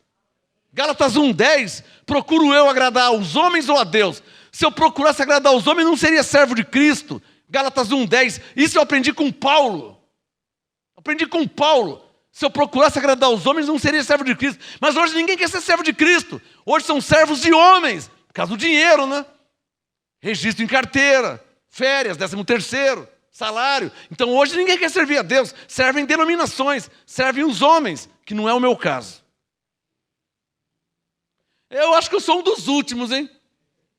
A: Gálatas 1:10, procuro eu agradar aos homens ou a Deus? Se eu procurasse agradar aos homens, não seria servo de Cristo. Gálatas 1:10, isso eu aprendi com Paulo. Aprendi com Paulo. Se eu procurasse agradar aos homens, não seria servo de Cristo. Mas hoje ninguém quer ser servo de Cristo. Hoje são servos de homens, por causa do dinheiro, né? Registro em carteira, férias, 13º. salário. Então hoje ninguém quer servir a Deus, servem denominações, servem os homens, que não é o meu caso. Eu acho que eu sou um dos últimos, hein?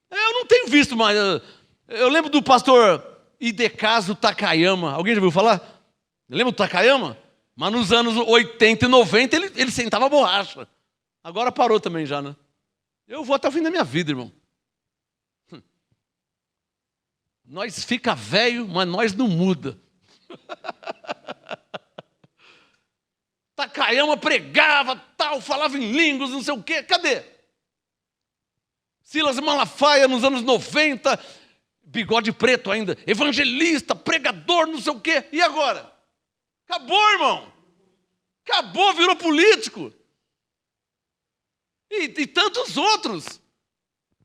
A: Eu não tenho visto mais. Eu lembro do pastor Idecaso Takayama. Alguém já ouviu falar? Lembra do Takayama? Mas nos anos 80 e 90 ele sentava borracha. Agora parou também já, né? Eu vou até o fim da minha vida, irmão. Nós fica velho, mas nós não muda. Takayama pregava, tal, falava em línguas, não sei o quê. Cadê? Silas Malafaia nos anos 90, bigode preto ainda, evangelista, pregador, não sei o quê. E agora? Acabou, irmão. Acabou, virou político. E tantos outros.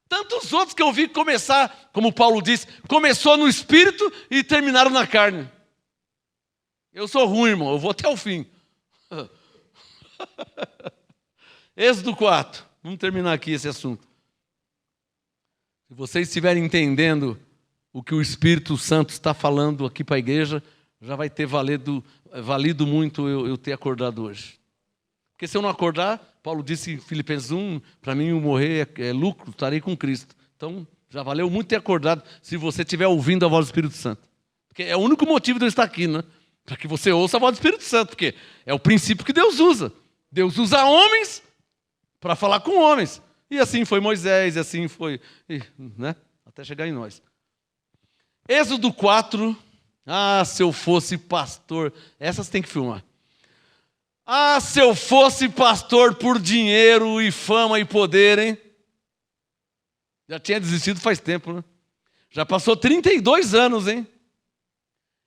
A: Tantos outros que eu vi começar, como Paulo disse, começou no espírito e terminaram na carne. Eu sou ruim, irmão, eu vou até o fim. Êxodo 4. Vamos terminar aqui esse assunto. Se vocês estiverem entendendo o que o Espírito Santo está falando aqui para a igreja, já vai ter valido muito eu ter acordado hoje. Porque se eu não acordar, Paulo disse em Filipenses 1, para mim o morrer é lucro, estarei com Cristo. Então, já valeu muito ter acordado se você estiver ouvindo a voz do Espírito Santo. Porque é o único motivo de eu estar aqui, né? Para que você ouça a voz do Espírito Santo, porque é o princípio que Deus usa. Deus usa homens para falar com homens. E assim foi Moisés, e assim foi, né? Até chegar em nós. Êxodo 4. Ah, se eu fosse pastor. Essas tem que filmar. Ah, se eu fosse pastor por dinheiro e fama e poder, hein? Já tinha desistido faz tempo, né? Já passou 32 anos, hein?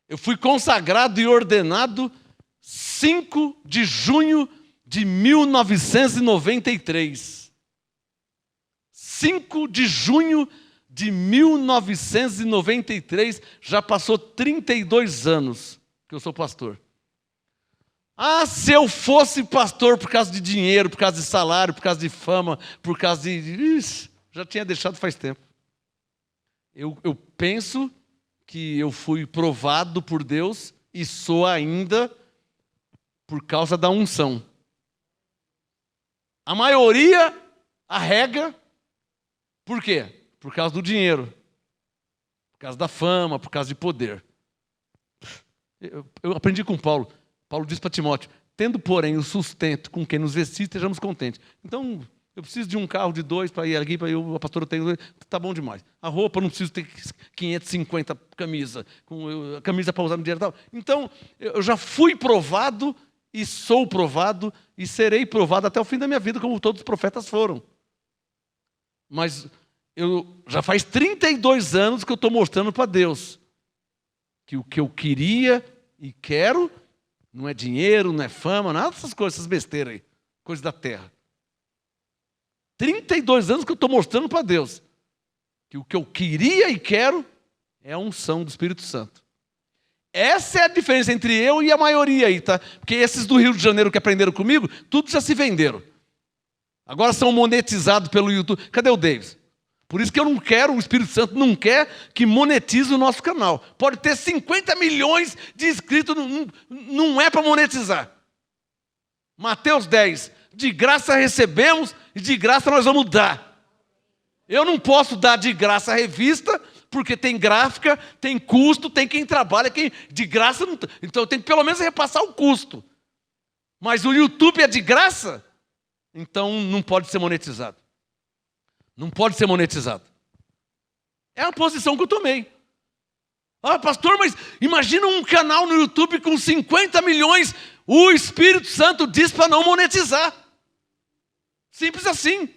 A: Eu fui consagrado e ordenado 5 de junho de 1993. 5 de junho de 1993, já passou 32 anos que eu sou pastor. Ah, se eu fosse pastor por causa de dinheiro, por causa de salário, por causa de fama, por causa de... já tinha deixado faz tempo. Eu penso que eu fui provado por Deus e sou ainda por causa da unção. A maioria arrega. Por quê? Por causa do dinheiro, por causa da fama, por causa de poder. Eu aprendi com Paulo. Paulo diz para Timóteo: tendo, porém, o sustento com quem nos vestir, estejamos contentes. Então, eu preciso de um carro de 2 para ir aqui, para eu, a pastora tem 2, tá bom demais. A roupa, não preciso ter 550 camisas, com camisa para usar no dia e tal. Então, eu já fui provado e sou provado e serei provado até o fim da minha vida, como todos os profetas foram. Mas já faz 32 anos que eu estou mostrando para Deus que o que eu queria e quero não é dinheiro, não é fama, nada dessas coisas, essas besteiras aí, coisas da terra. 32 anos que eu estou mostrando para Deus que o que eu queria e quero é a unção do Espírito Santo. Essa é a diferença entre eu e a maioria aí, tá? Porque esses do Rio de Janeiro que aprenderam comigo, tudo já se venderam. Agora são monetizados pelo YouTube. Cadê o Davis? Por isso que eu não quero, o Espírito Santo não quer que monetize o nosso canal. Pode ter 50 milhões de inscritos, não é para monetizar. Mateus 10, de graça recebemos e de graça nós vamos dar. Eu não posso dar de graça a revista, porque tem gráfica, tem custo, tem quem trabalha, quem de graça não. Então eu tenho que pelo menos repassar o custo. Mas o YouTube é de graça, então não pode ser monetizado. Não pode ser monetizado. É a posição que eu tomei. Ah, pastor, mas imagina um canal no YouTube com 50 milhões. O Espírito Santo diz para não monetizar. Simples assim.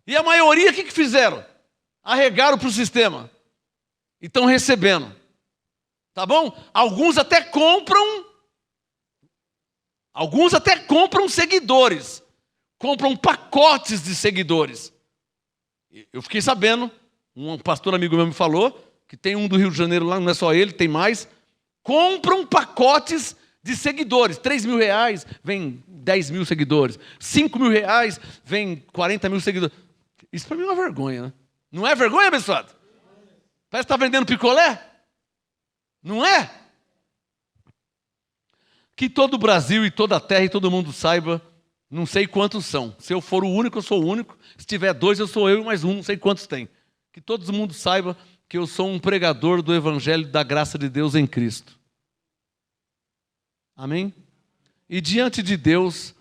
A: E a maioria, o que fizeram? Arregaram para o sistema. E estão recebendo. Tá bom? Alguns até compram seguidores. Compram pacotes de seguidores. Eu fiquei sabendo, um pastor amigo meu me falou, que tem um do Rio de Janeiro lá, não é só ele, tem mais. Compram pacotes de seguidores. 3 mil reais, vem 10 mil seguidores. 5 mil reais, vem 40 mil seguidores. Isso para mim é uma vergonha, né? Não é vergonha, abençoado? Parece que está vendendo picolé. Não é? Que todo o Brasil e toda a terra e todo mundo saiba, não sei quantos são. Se eu for o único, eu sou o único. Se tiver 2, eu sou eu e mais um, não sei quantos tem. Que todo mundo saiba que eu sou um pregador do Evangelho da graça de Deus em Cristo. Amém? E diante de Deus,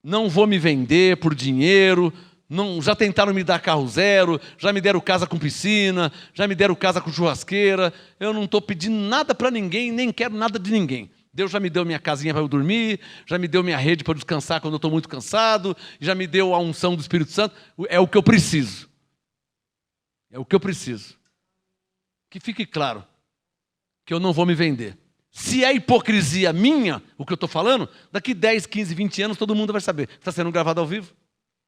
A: não vou me vender por dinheiro. Não, já tentaram me dar carro zero, já me deram casa com piscina, já me deram casa com churrasqueira. Eu não estou pedindo nada para ninguém, nem quero nada de ninguém. Deus já me deu minha casinha para eu dormir, já me deu minha rede para eu descansar quando eu estou muito cansado, já me deu a unção do Espírito Santo. É o que eu preciso. É o que eu preciso. Que fique claro que eu não vou me vender. Se é hipocrisia minha, o que eu estou falando, daqui 10, 15, 20 anos todo mundo vai saber. Está sendo gravado ao vivo.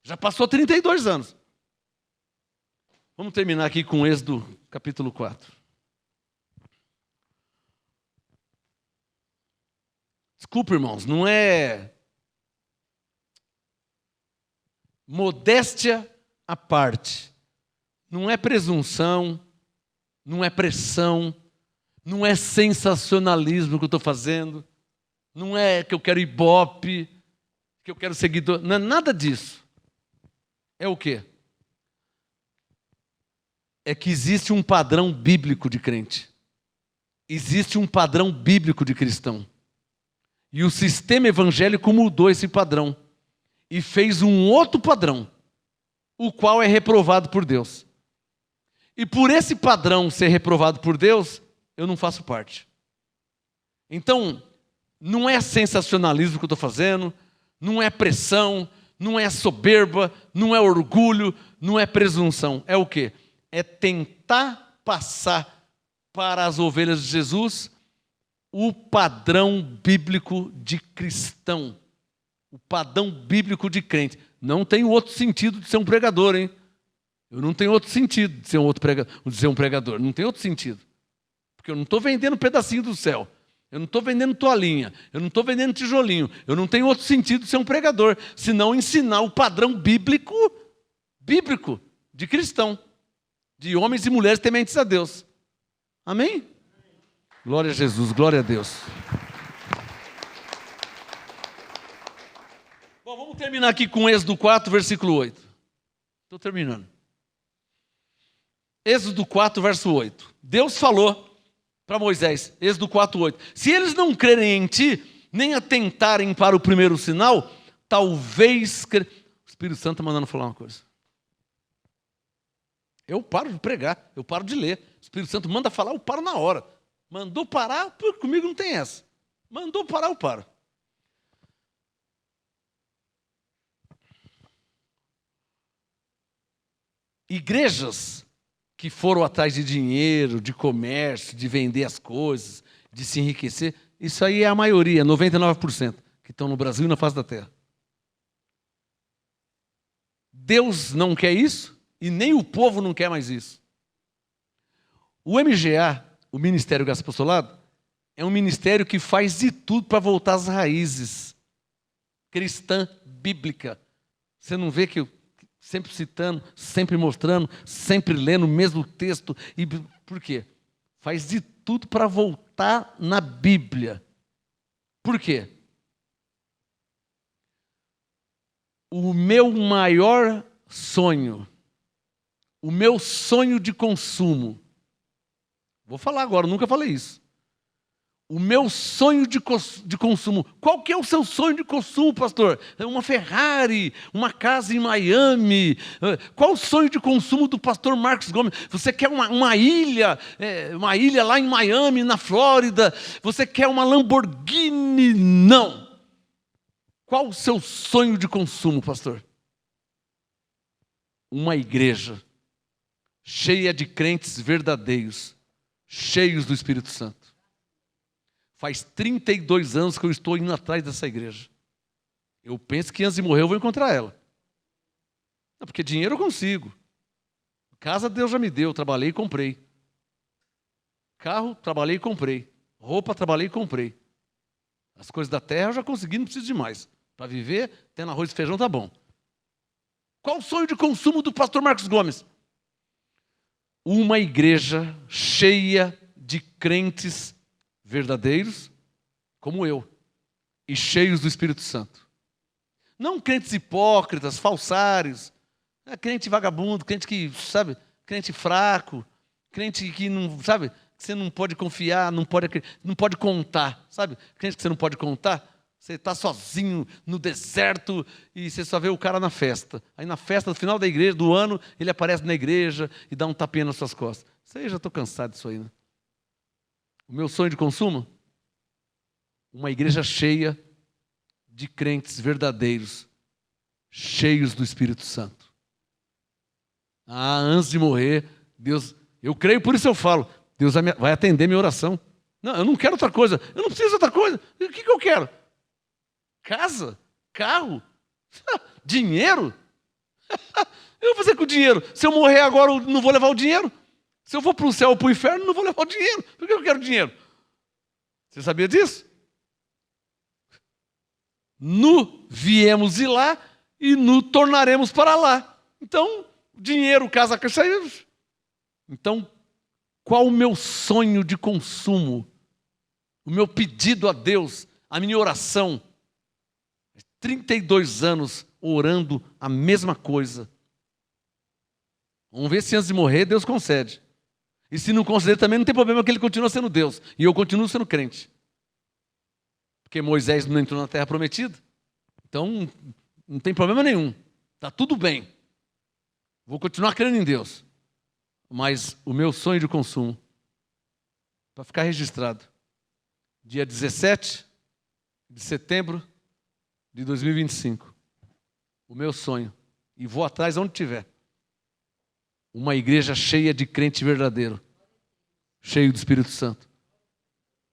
A: Já passou 32 anos. Vamos terminar aqui com Êxodo, capítulo 4. Desculpa, irmãos, não é modéstia à parte. Não é presunção, não é pressão, não é sensacionalismo que eu estou fazendo, não é que eu quero ibope, que eu quero seguidor, não é nada disso. É o quê? É que existe um padrão bíblico de crente. Existe um padrão bíblico de cristão. E o sistema evangélico mudou esse padrão. E fez um outro padrão, o qual é reprovado por Deus. E por esse padrão ser reprovado por Deus, eu não faço parte. Então, não é sensacionalismo que eu estou fazendo, não é pressão, não é soberba, não é orgulho, não é presunção. É o quê? É tentar passar para as ovelhas de Jesus o padrão bíblico de cristão. O padrão bíblico de crente. Não tem outro sentido de ser um pregador, hein? Eu não tenho outro sentido de ser um pregador. Não tem outro sentido. Porque eu não estou vendendo um pedacinho do céu. Eu não estou vendendo toalhinha, eu não estou vendendo tijolinho, eu não tenho outro sentido de ser um pregador, senão ensinar o padrão bíblico de cristão, de homens e mulheres tementes a Deus. Amém? Glória a Jesus, glória a Deus. Bom, vamos terminar aqui com Êxodo 4, versículo 8. Estou terminando. Êxodo 4, verso 8. Deus falou para Moisés, Êxodo 4:8. Se eles não crerem em ti, nem atentarem para o primeiro sinal, talvez... O Espírito Santo está mandando falar uma coisa. Eu paro de pregar, eu paro de ler. O Espírito Santo manda falar, eu paro na hora. Mandou parar, comigo não tem essa. Mandou parar, eu paro. Igrejas que foram atrás de dinheiro, de comércio, de vender as coisas, de se enriquecer, isso aí é a maioria, 99%, que estão no Brasil e na face da terra. Deus não quer isso e nem o povo não quer mais isso. O MGA, o Ministério Graça e Apostolado, é um ministério que faz de tudo para voltar às raízes cristã, bíblica. Você não vê que eu sempre citando, sempre mostrando, sempre lendo o mesmo texto. E por quê? Faz de tudo para voltar na Bíblia. Por quê? O meu maior sonho, o meu sonho de consumo, vou falar agora, nunca falei isso. O meu sonho de consumo. Qual que é o seu sonho de consumo, pastor? É uma Ferrari, uma casa em Miami. Qual o sonho de consumo do pastor Marcos Gomes? Você quer uma ilha lá em Miami, na Flórida? Você quer uma Lamborghini? Não. Qual o seu sonho de consumo, pastor? Uma igreja cheia de crentes verdadeiros, cheios do Espírito Santo. Faz 32 anos que eu estou indo atrás dessa igreja. Eu penso que antes de morrer eu vou encontrar ela. Não, porque dinheiro eu consigo. Casa Deus já me deu, trabalhei e comprei. Carro, trabalhei e comprei. Roupa, trabalhei e comprei. As coisas da terra eu já consegui, não preciso de mais. Para viver, tendo arroz e feijão, tá bom. Qual o sonho de consumo do pastor Marcos Gomes? uma igreja cheia de crentes verdadeiros, como eu, e cheios do Espírito Santo. Não crentes hipócritas, falsários, crente vagabundo, crente que, sabe, crente fraco, crente que não, sabe, que você não pode confiar, não pode contar, sabe? Crente que você não pode contar. Você está sozinho no deserto e você só vê o cara na festa. Aí na festa, no final da igreja, do ano, ele aparece na igreja e dá um tapinha nas suas costas. Isso aí, eu já estou cansado disso aí, né? O meu sonho de consumo? Uma igreja cheia de crentes verdadeiros, cheios do Espírito Santo. Antes de morrer, Deus, eu creio, por isso eu falo, Deus vai atender minha oração. Não, eu não quero outra coisa, eu não preciso de outra coisa. O que eu quero? Casa? Carro? Dinheiro? Eu vou fazer com o dinheiro. Se eu morrer agora, eu não vou levar o dinheiro. Se eu for para o céu ou para o inferno, não vou levar o dinheiro. Por que eu quero dinheiro? Você sabia disso? Viemos de lá e nos tornaremos para lá. Então, dinheiro, casa, saímos. Então, qual o meu sonho de consumo? O meu pedido a Deus, a minha oração? 32 anos orando a mesma coisa. Vamos ver se antes de morrer Deus concede. E se não conceder também não tem problema, que Ele continua sendo Deus. E eu continuo sendo crente. Porque Moisés não entrou na terra prometida. Então não tem problema nenhum. Está tudo bem. Vou continuar crendo em Deus. Mas o meu sonho de consumo, para ficar registrado, dia 17 de setembro de 2025, o meu sonho, e vou atrás onde tiver, uma igreja cheia de crente verdadeiro, cheio do Espírito Santo.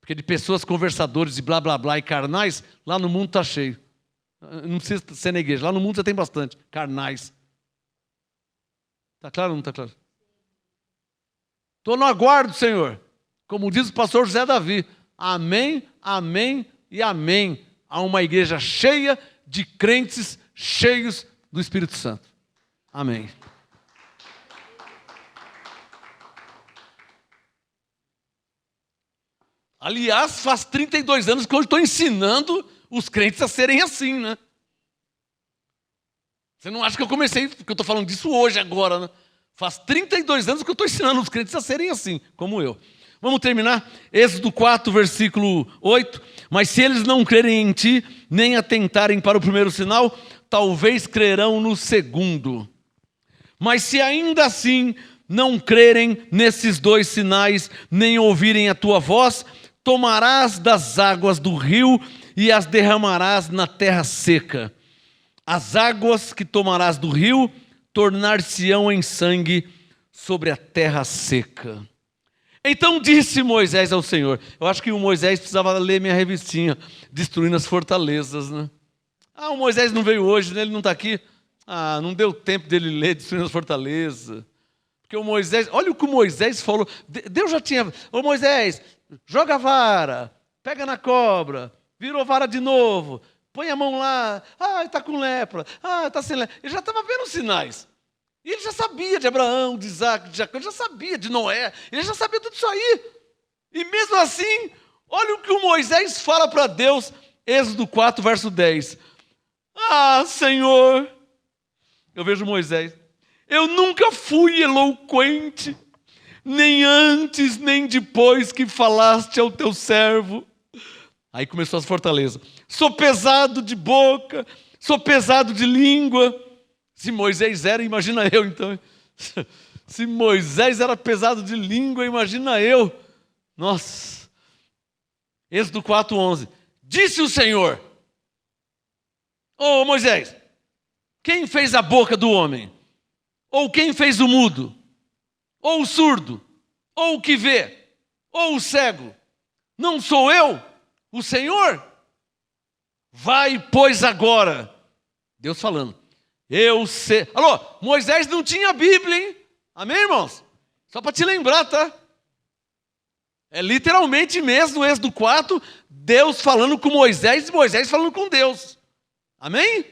A: Porque de pessoas conversadores e blá blá blá e carnais, lá no mundo está cheio. Não precisa ser na igreja, lá no mundo já tem bastante, carnais. Está claro ou não está claro? Estou no aguardo, Senhor. Como diz o pastor José Davi, amém, amém e amém. A uma igreja cheia de crentes cheios do Espírito Santo. Amém. Aliás, faz 32 anos que eu estou ensinando os crentes a serem assim, né? Você não acha que eu comecei, que eu estou falando disso hoje, agora, né? Faz 32 anos que eu estou ensinando os crentes a serem assim, como eu. Vamos terminar? Êxodo 4, versículo 8. Mas se eles não crerem em ti, nem atentarem para o primeiro sinal, talvez crerão no segundo. Mas se ainda assim não crerem nesses dois sinais, nem ouvirem a tua voz, tomarás das águas do rio e as derramarás na terra seca. As águas que tomarás do rio tornar-se-ão em sangue sobre a terra seca. Então disse Moisés ao Senhor. Eu acho que o Moisés precisava ler minha revistinha, Destruindo as Fortalezas, né? O Moisés não veio hoje, né? Ele não está aqui. Não deu tempo dele ler Destruindo as Fortalezas. Porque o Moisés, olha o que o Moisés falou. Deus já tinha, Moisés, joga a vara, pega na cobra, virou vara de novo, põe a mão lá, está com lepra, está sem lepra. Ele já estava vendo os sinais. E ele já sabia de Abraão, de Isaac, de Jacó, ele já sabia de Noé, ele já sabia tudo isso aí. E mesmo assim, olha o que o Moisés fala para Deus, Êxodo 4, verso 10. Senhor, eu vejo Moisés, eu nunca fui eloquente, nem antes, nem depois que falaste ao teu servo. Aí começou as fortalezas. Sou pesado de boca, sou pesado de língua. Se Moisés era, imagina eu então. Se Moisés era pesado de língua, imagina eu. Nossa. Êxodo 4:11. Disse o Senhor: Moisés, quem fez a boca do homem? Ou quem fez o mudo? Ou o surdo? Ou o que vê? Ou o cego? Não sou eu, o Senhor? Vai, pois, agora. Deus falando. Eu sei. Alô, Moisés não tinha Bíblia, hein? Amém, irmãos? Só para te lembrar, tá? É literalmente mesmo, no Êxodo 4, Deus falando com Moisés e Moisés falando com Deus. Amém?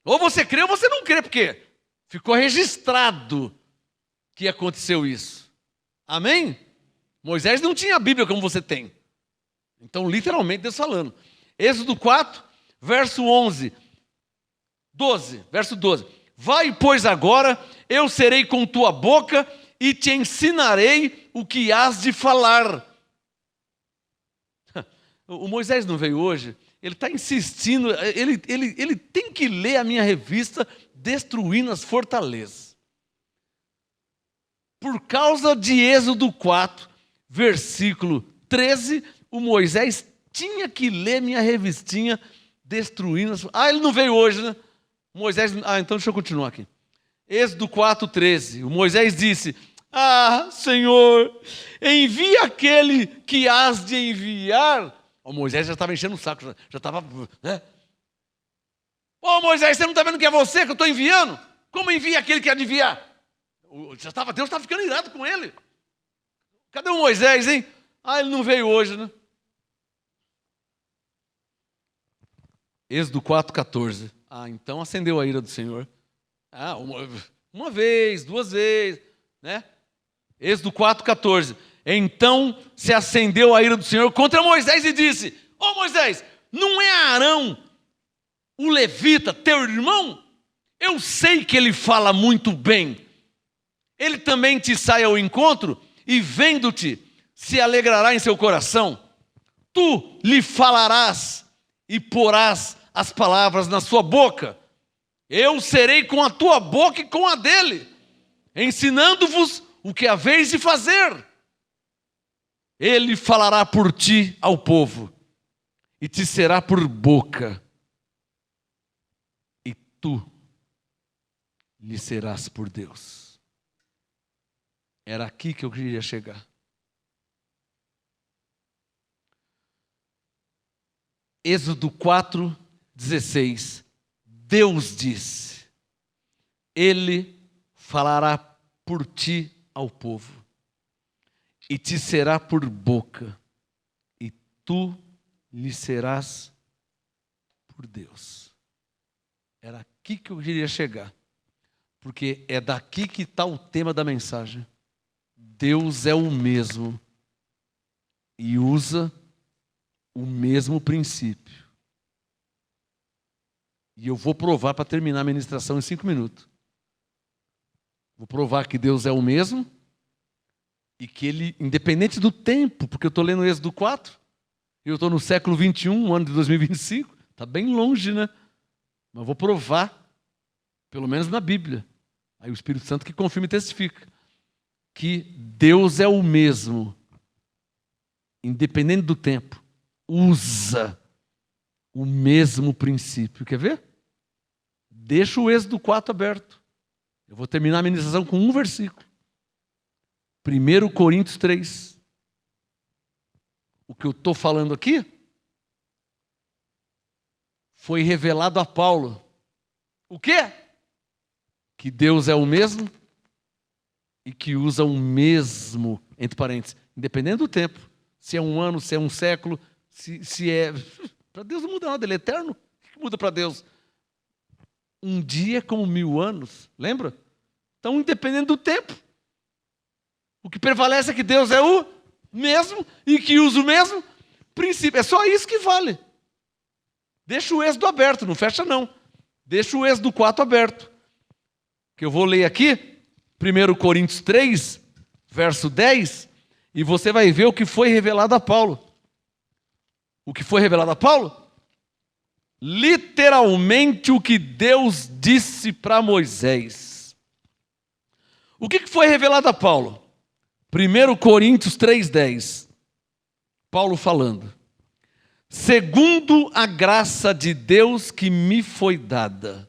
A: Ou você crê ou você não crê, porque ficou registrado que aconteceu isso. Amém? Moisés não tinha a Bíblia como você tem. Então, literalmente, Deus falando. Êxodo 4, verso 12. Vai, pois, agora, eu serei com tua boca e te ensinarei o que hás de falar. O Moisés não veio hoje, ele está insistindo, ele tem que ler a minha revista Destruindo as Fortalezas. Por causa de Êxodo 4, versículo 13, o Moisés tinha que ler minha revistinha Destruindo as Fortalezas. Ele não veio hoje, né? Moisés, então deixa eu continuar aqui. Êxodo 4, 13, o Moisés disse: Senhor, envia aquele que hás de enviar. O Moisés já estava enchendo o saco, já estava, né? Moisés, você não está vendo que é você que eu estou enviando? Como envia aquele que há de enviar? Deus estava ficando irado com ele. Cadê o Moisés, hein? Ele não veio hoje, né? Êxodo 4, 14. Então acendeu a ira do Senhor. Uma vez, duas vezes, né? Êxodo 4, 14. Então se acendeu a ira do Senhor contra Moisés e disse: Moisés, não é Arão, o levita, teu irmão? Eu sei que ele fala muito bem. Ele também te sai ao encontro e, vendo-te, se alegrará em seu coração. Tu lhe falarás e porás as palavras na sua boca. Eu serei com a tua boca e com a dele, ensinando-vos o que haveis de fazer. Ele falará por ti ao povo, e te será por boca, e tu lhe serás por Deus. Era aqui que eu queria chegar. Êxodo 4, 16. Deus disse: Ele falará por ti ao povo, e te será por boca, e tu lhe serás por Deus. Era aqui que eu queria chegar, porque é daqui que está o tema da mensagem. Deus é o mesmo e usa o mesmo princípio. E eu vou provar para terminar a ministração em 5 minutos. Vou provar que Deus é o mesmo e que Ele, independente do tempo, porque eu estou lendo Êxodo 4, e eu estou no século 21, ano de 2025, está bem longe, né? Mas vou provar, pelo menos na Bíblia. Aí o Espírito Santo que confirma e testifica que Deus é o mesmo, independente do tempo, usa o mesmo princípio. Quer ver? Deixa o Êxodo 4 aberto. Eu vou terminar a ministração com um versículo. 1 Coríntios 3. O que eu estou falando aqui foi revelado a Paulo. O quê? Que Deus é o mesmo e que usa o mesmo, entre parênteses, independente do tempo. Se é um ano, se é um século, se é... Para Deus não muda nada, Ele é eterno. O que muda para Deus? Um dia como 1000 anos, lembra? Então, independente do tempo, o que prevalece é que Deus é o mesmo e que usa o mesmo princípio. É só isso que vale. Deixa o Êxodo aberto, não fecha não. Deixa o Êxodo 4 aberto. Que eu vou ler aqui, 1 Coríntios 3, verso 10, e você vai ver o que foi revelado a Paulo. O que foi revelado a Paulo? Literalmente o que Deus disse para Moisés. O que foi revelado a Paulo? 1 Coríntios 3,10. Paulo falando: segundo a graça de Deus que me foi dada.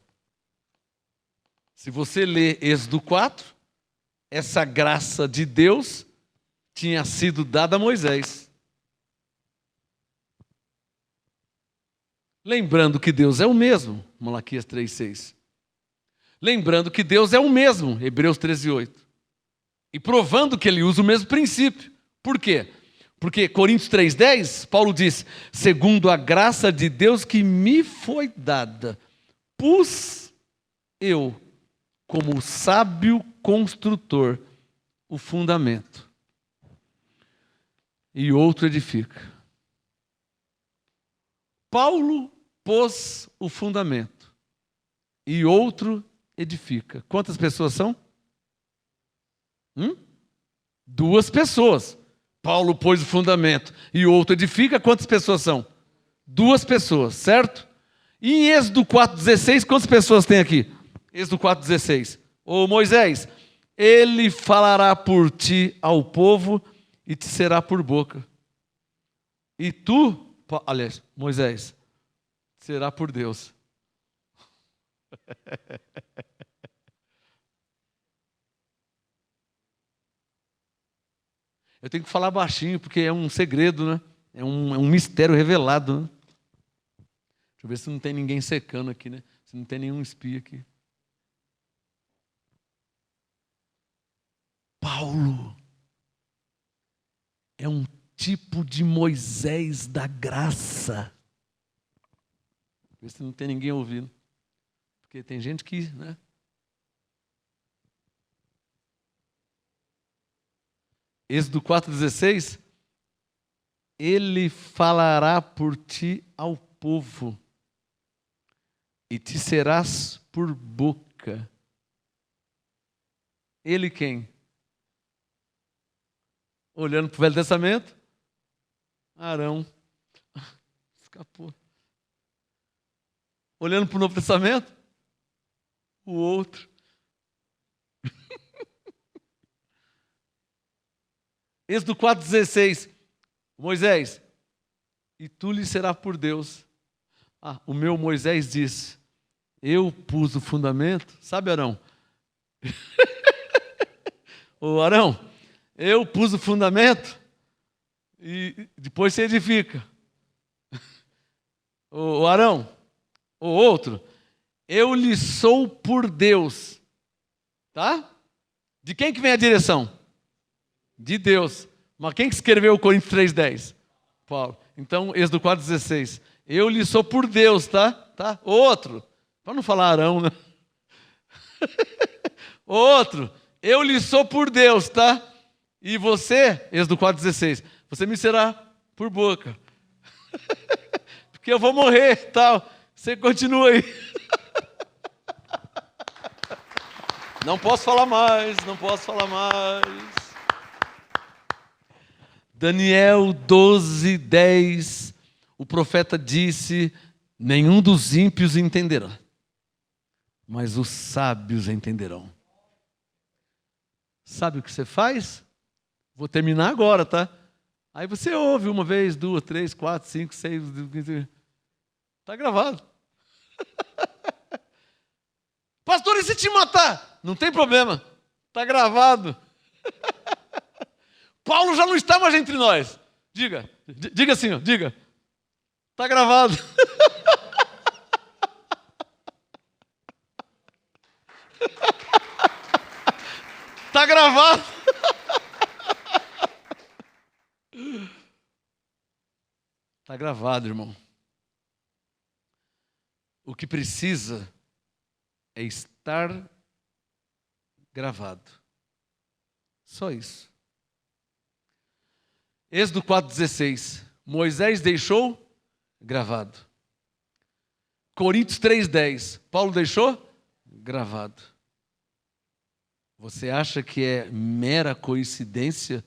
A: Se você ler Êxodo 4, essa graça de Deus tinha sido dada a Moisés. Lembrando que Deus é o mesmo, Malaquias 3,6. Lembrando que Deus é o mesmo, Hebreus 13,8. E provando que Ele usa o mesmo princípio. Por quê? Porque Coríntios 3,10, Paulo diz: segundo a graça de Deus que me foi dada, pus eu, como sábio construtor, o fundamento. e outro edifica. Paulo pôs o fundamento e outro edifica. Quantas pessoas são? 2 pessoas. Paulo pôs o fundamento e outro edifica. Quantas pessoas são? 2 pessoas, certo? E em Êxodo 4,16, quantas pessoas tem aqui? Êxodo 4,16. Ô Moisés, ele falará por ti ao povo e te será por boca. E tu, aliás, Moisés, será por Deus. Eu tenho que falar baixinho, porque é um segredo, né? É um mistério revelado, né? Deixa eu ver se não tem ninguém secando aqui, né? Se não tem nenhum espia aqui. Paulo é um tipo de Moisés da graça. Vê se não tem ninguém ouvindo. Porque tem gente que, né? Êxodo 4,16. Ele falará por ti ao povo e te serás por boca. Ele quem? Olhando para o Velho Testamento, Arão. Escapou. Olhando para o Novo Testamento, o outro. Êxodo 4,16. Moisés, e tu lhe será por Deus. O meu Moisés disse, eu pus o fundamento. Sabe, Arão? Ô Arão, eu pus o fundamento e depois você edifica. Ô Arão, o outro, eu lhe sou por Deus. Tá? De quem que vem a direção? De Deus. Mas quem que escreveu o Coríntios 3,10? Paulo. Então, Êxodo 4,16. Eu lhe sou por Deus, tá? Outro. Para não falar Arão, né? Outro. Eu lhe sou por Deus, tá? E você, Êxodo 4,16, você me será por boca. Porque eu vou morrer, tal. Você continua aí. Não posso falar mais, não posso falar mais. Daniel 12:10, o profeta disse, nenhum dos ímpios entenderá, mas os sábios entenderão. Sabe o que você faz? Vou terminar agora, tá? Aí você ouve 1 vez, 2, 3, 4, 5, 6, está gravado. Pastor, e se te matar? Não tem problema, está gravado. Paulo já não está mais entre nós. Diga assim, diga. Está gravado. Está gravado. Está gravado, irmão. O que precisa é estar gravado. Só isso. Êxodo 4,16. Moisés deixou gravado. Coríntios 3,10. Paulo deixou gravado. Você acha que é mera coincidência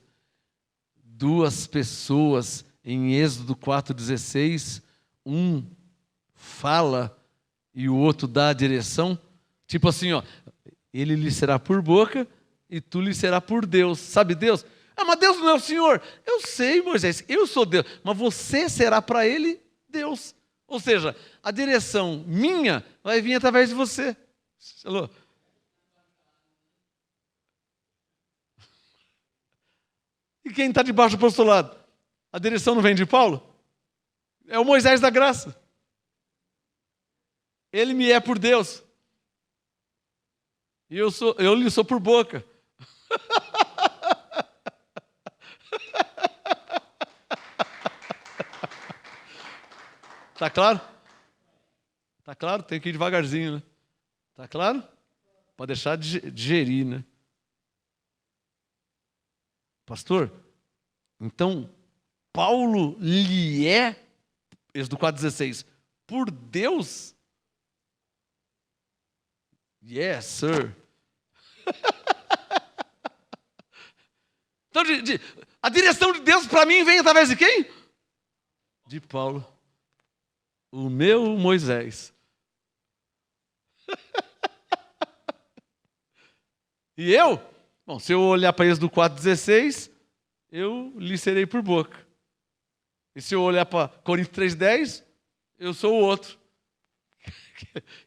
A: 2 pessoas em Êxodo 4,16, um fala e o outro dá a direção? Tipo assim, ó, ele lhe será por boca e tu lhe será por Deus. Sabe Deus? Mas Deus não é o Senhor. Eu sei, Moisés, eu sou Deus, mas você será para ele Deus. Ou seja, a direção minha vai vir através de você. Alô? E quem está debaixo do apostolado? A direção não vem de Paulo? É o Moisés da graça. Ele me é por Deus. E eu lhe sou por boca. Tá claro? Tá claro? Tem que ir devagarzinho, né? Tá claro? Pode deixar de digerir, né? Pastor, então Paulo lhe é, Êxodo 4,16, por Deus? Yes, sir. Então, a direção de Deus para mim vem através de quem? De Paulo. O meu Moisés. E eu? Bom, se eu olhar para Êxodo 4,16, eu lhe serei por boca. E se eu olhar para Coríntios 3,10, eu sou o outro.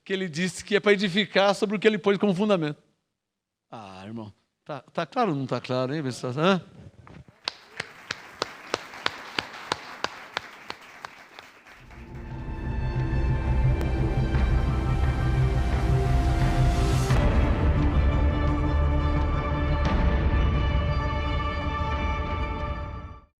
A: Que ele disse que é para edificar sobre o que ele pôs como fundamento. Ah, irmão, tá claro ou não está claro, hein, pessoal?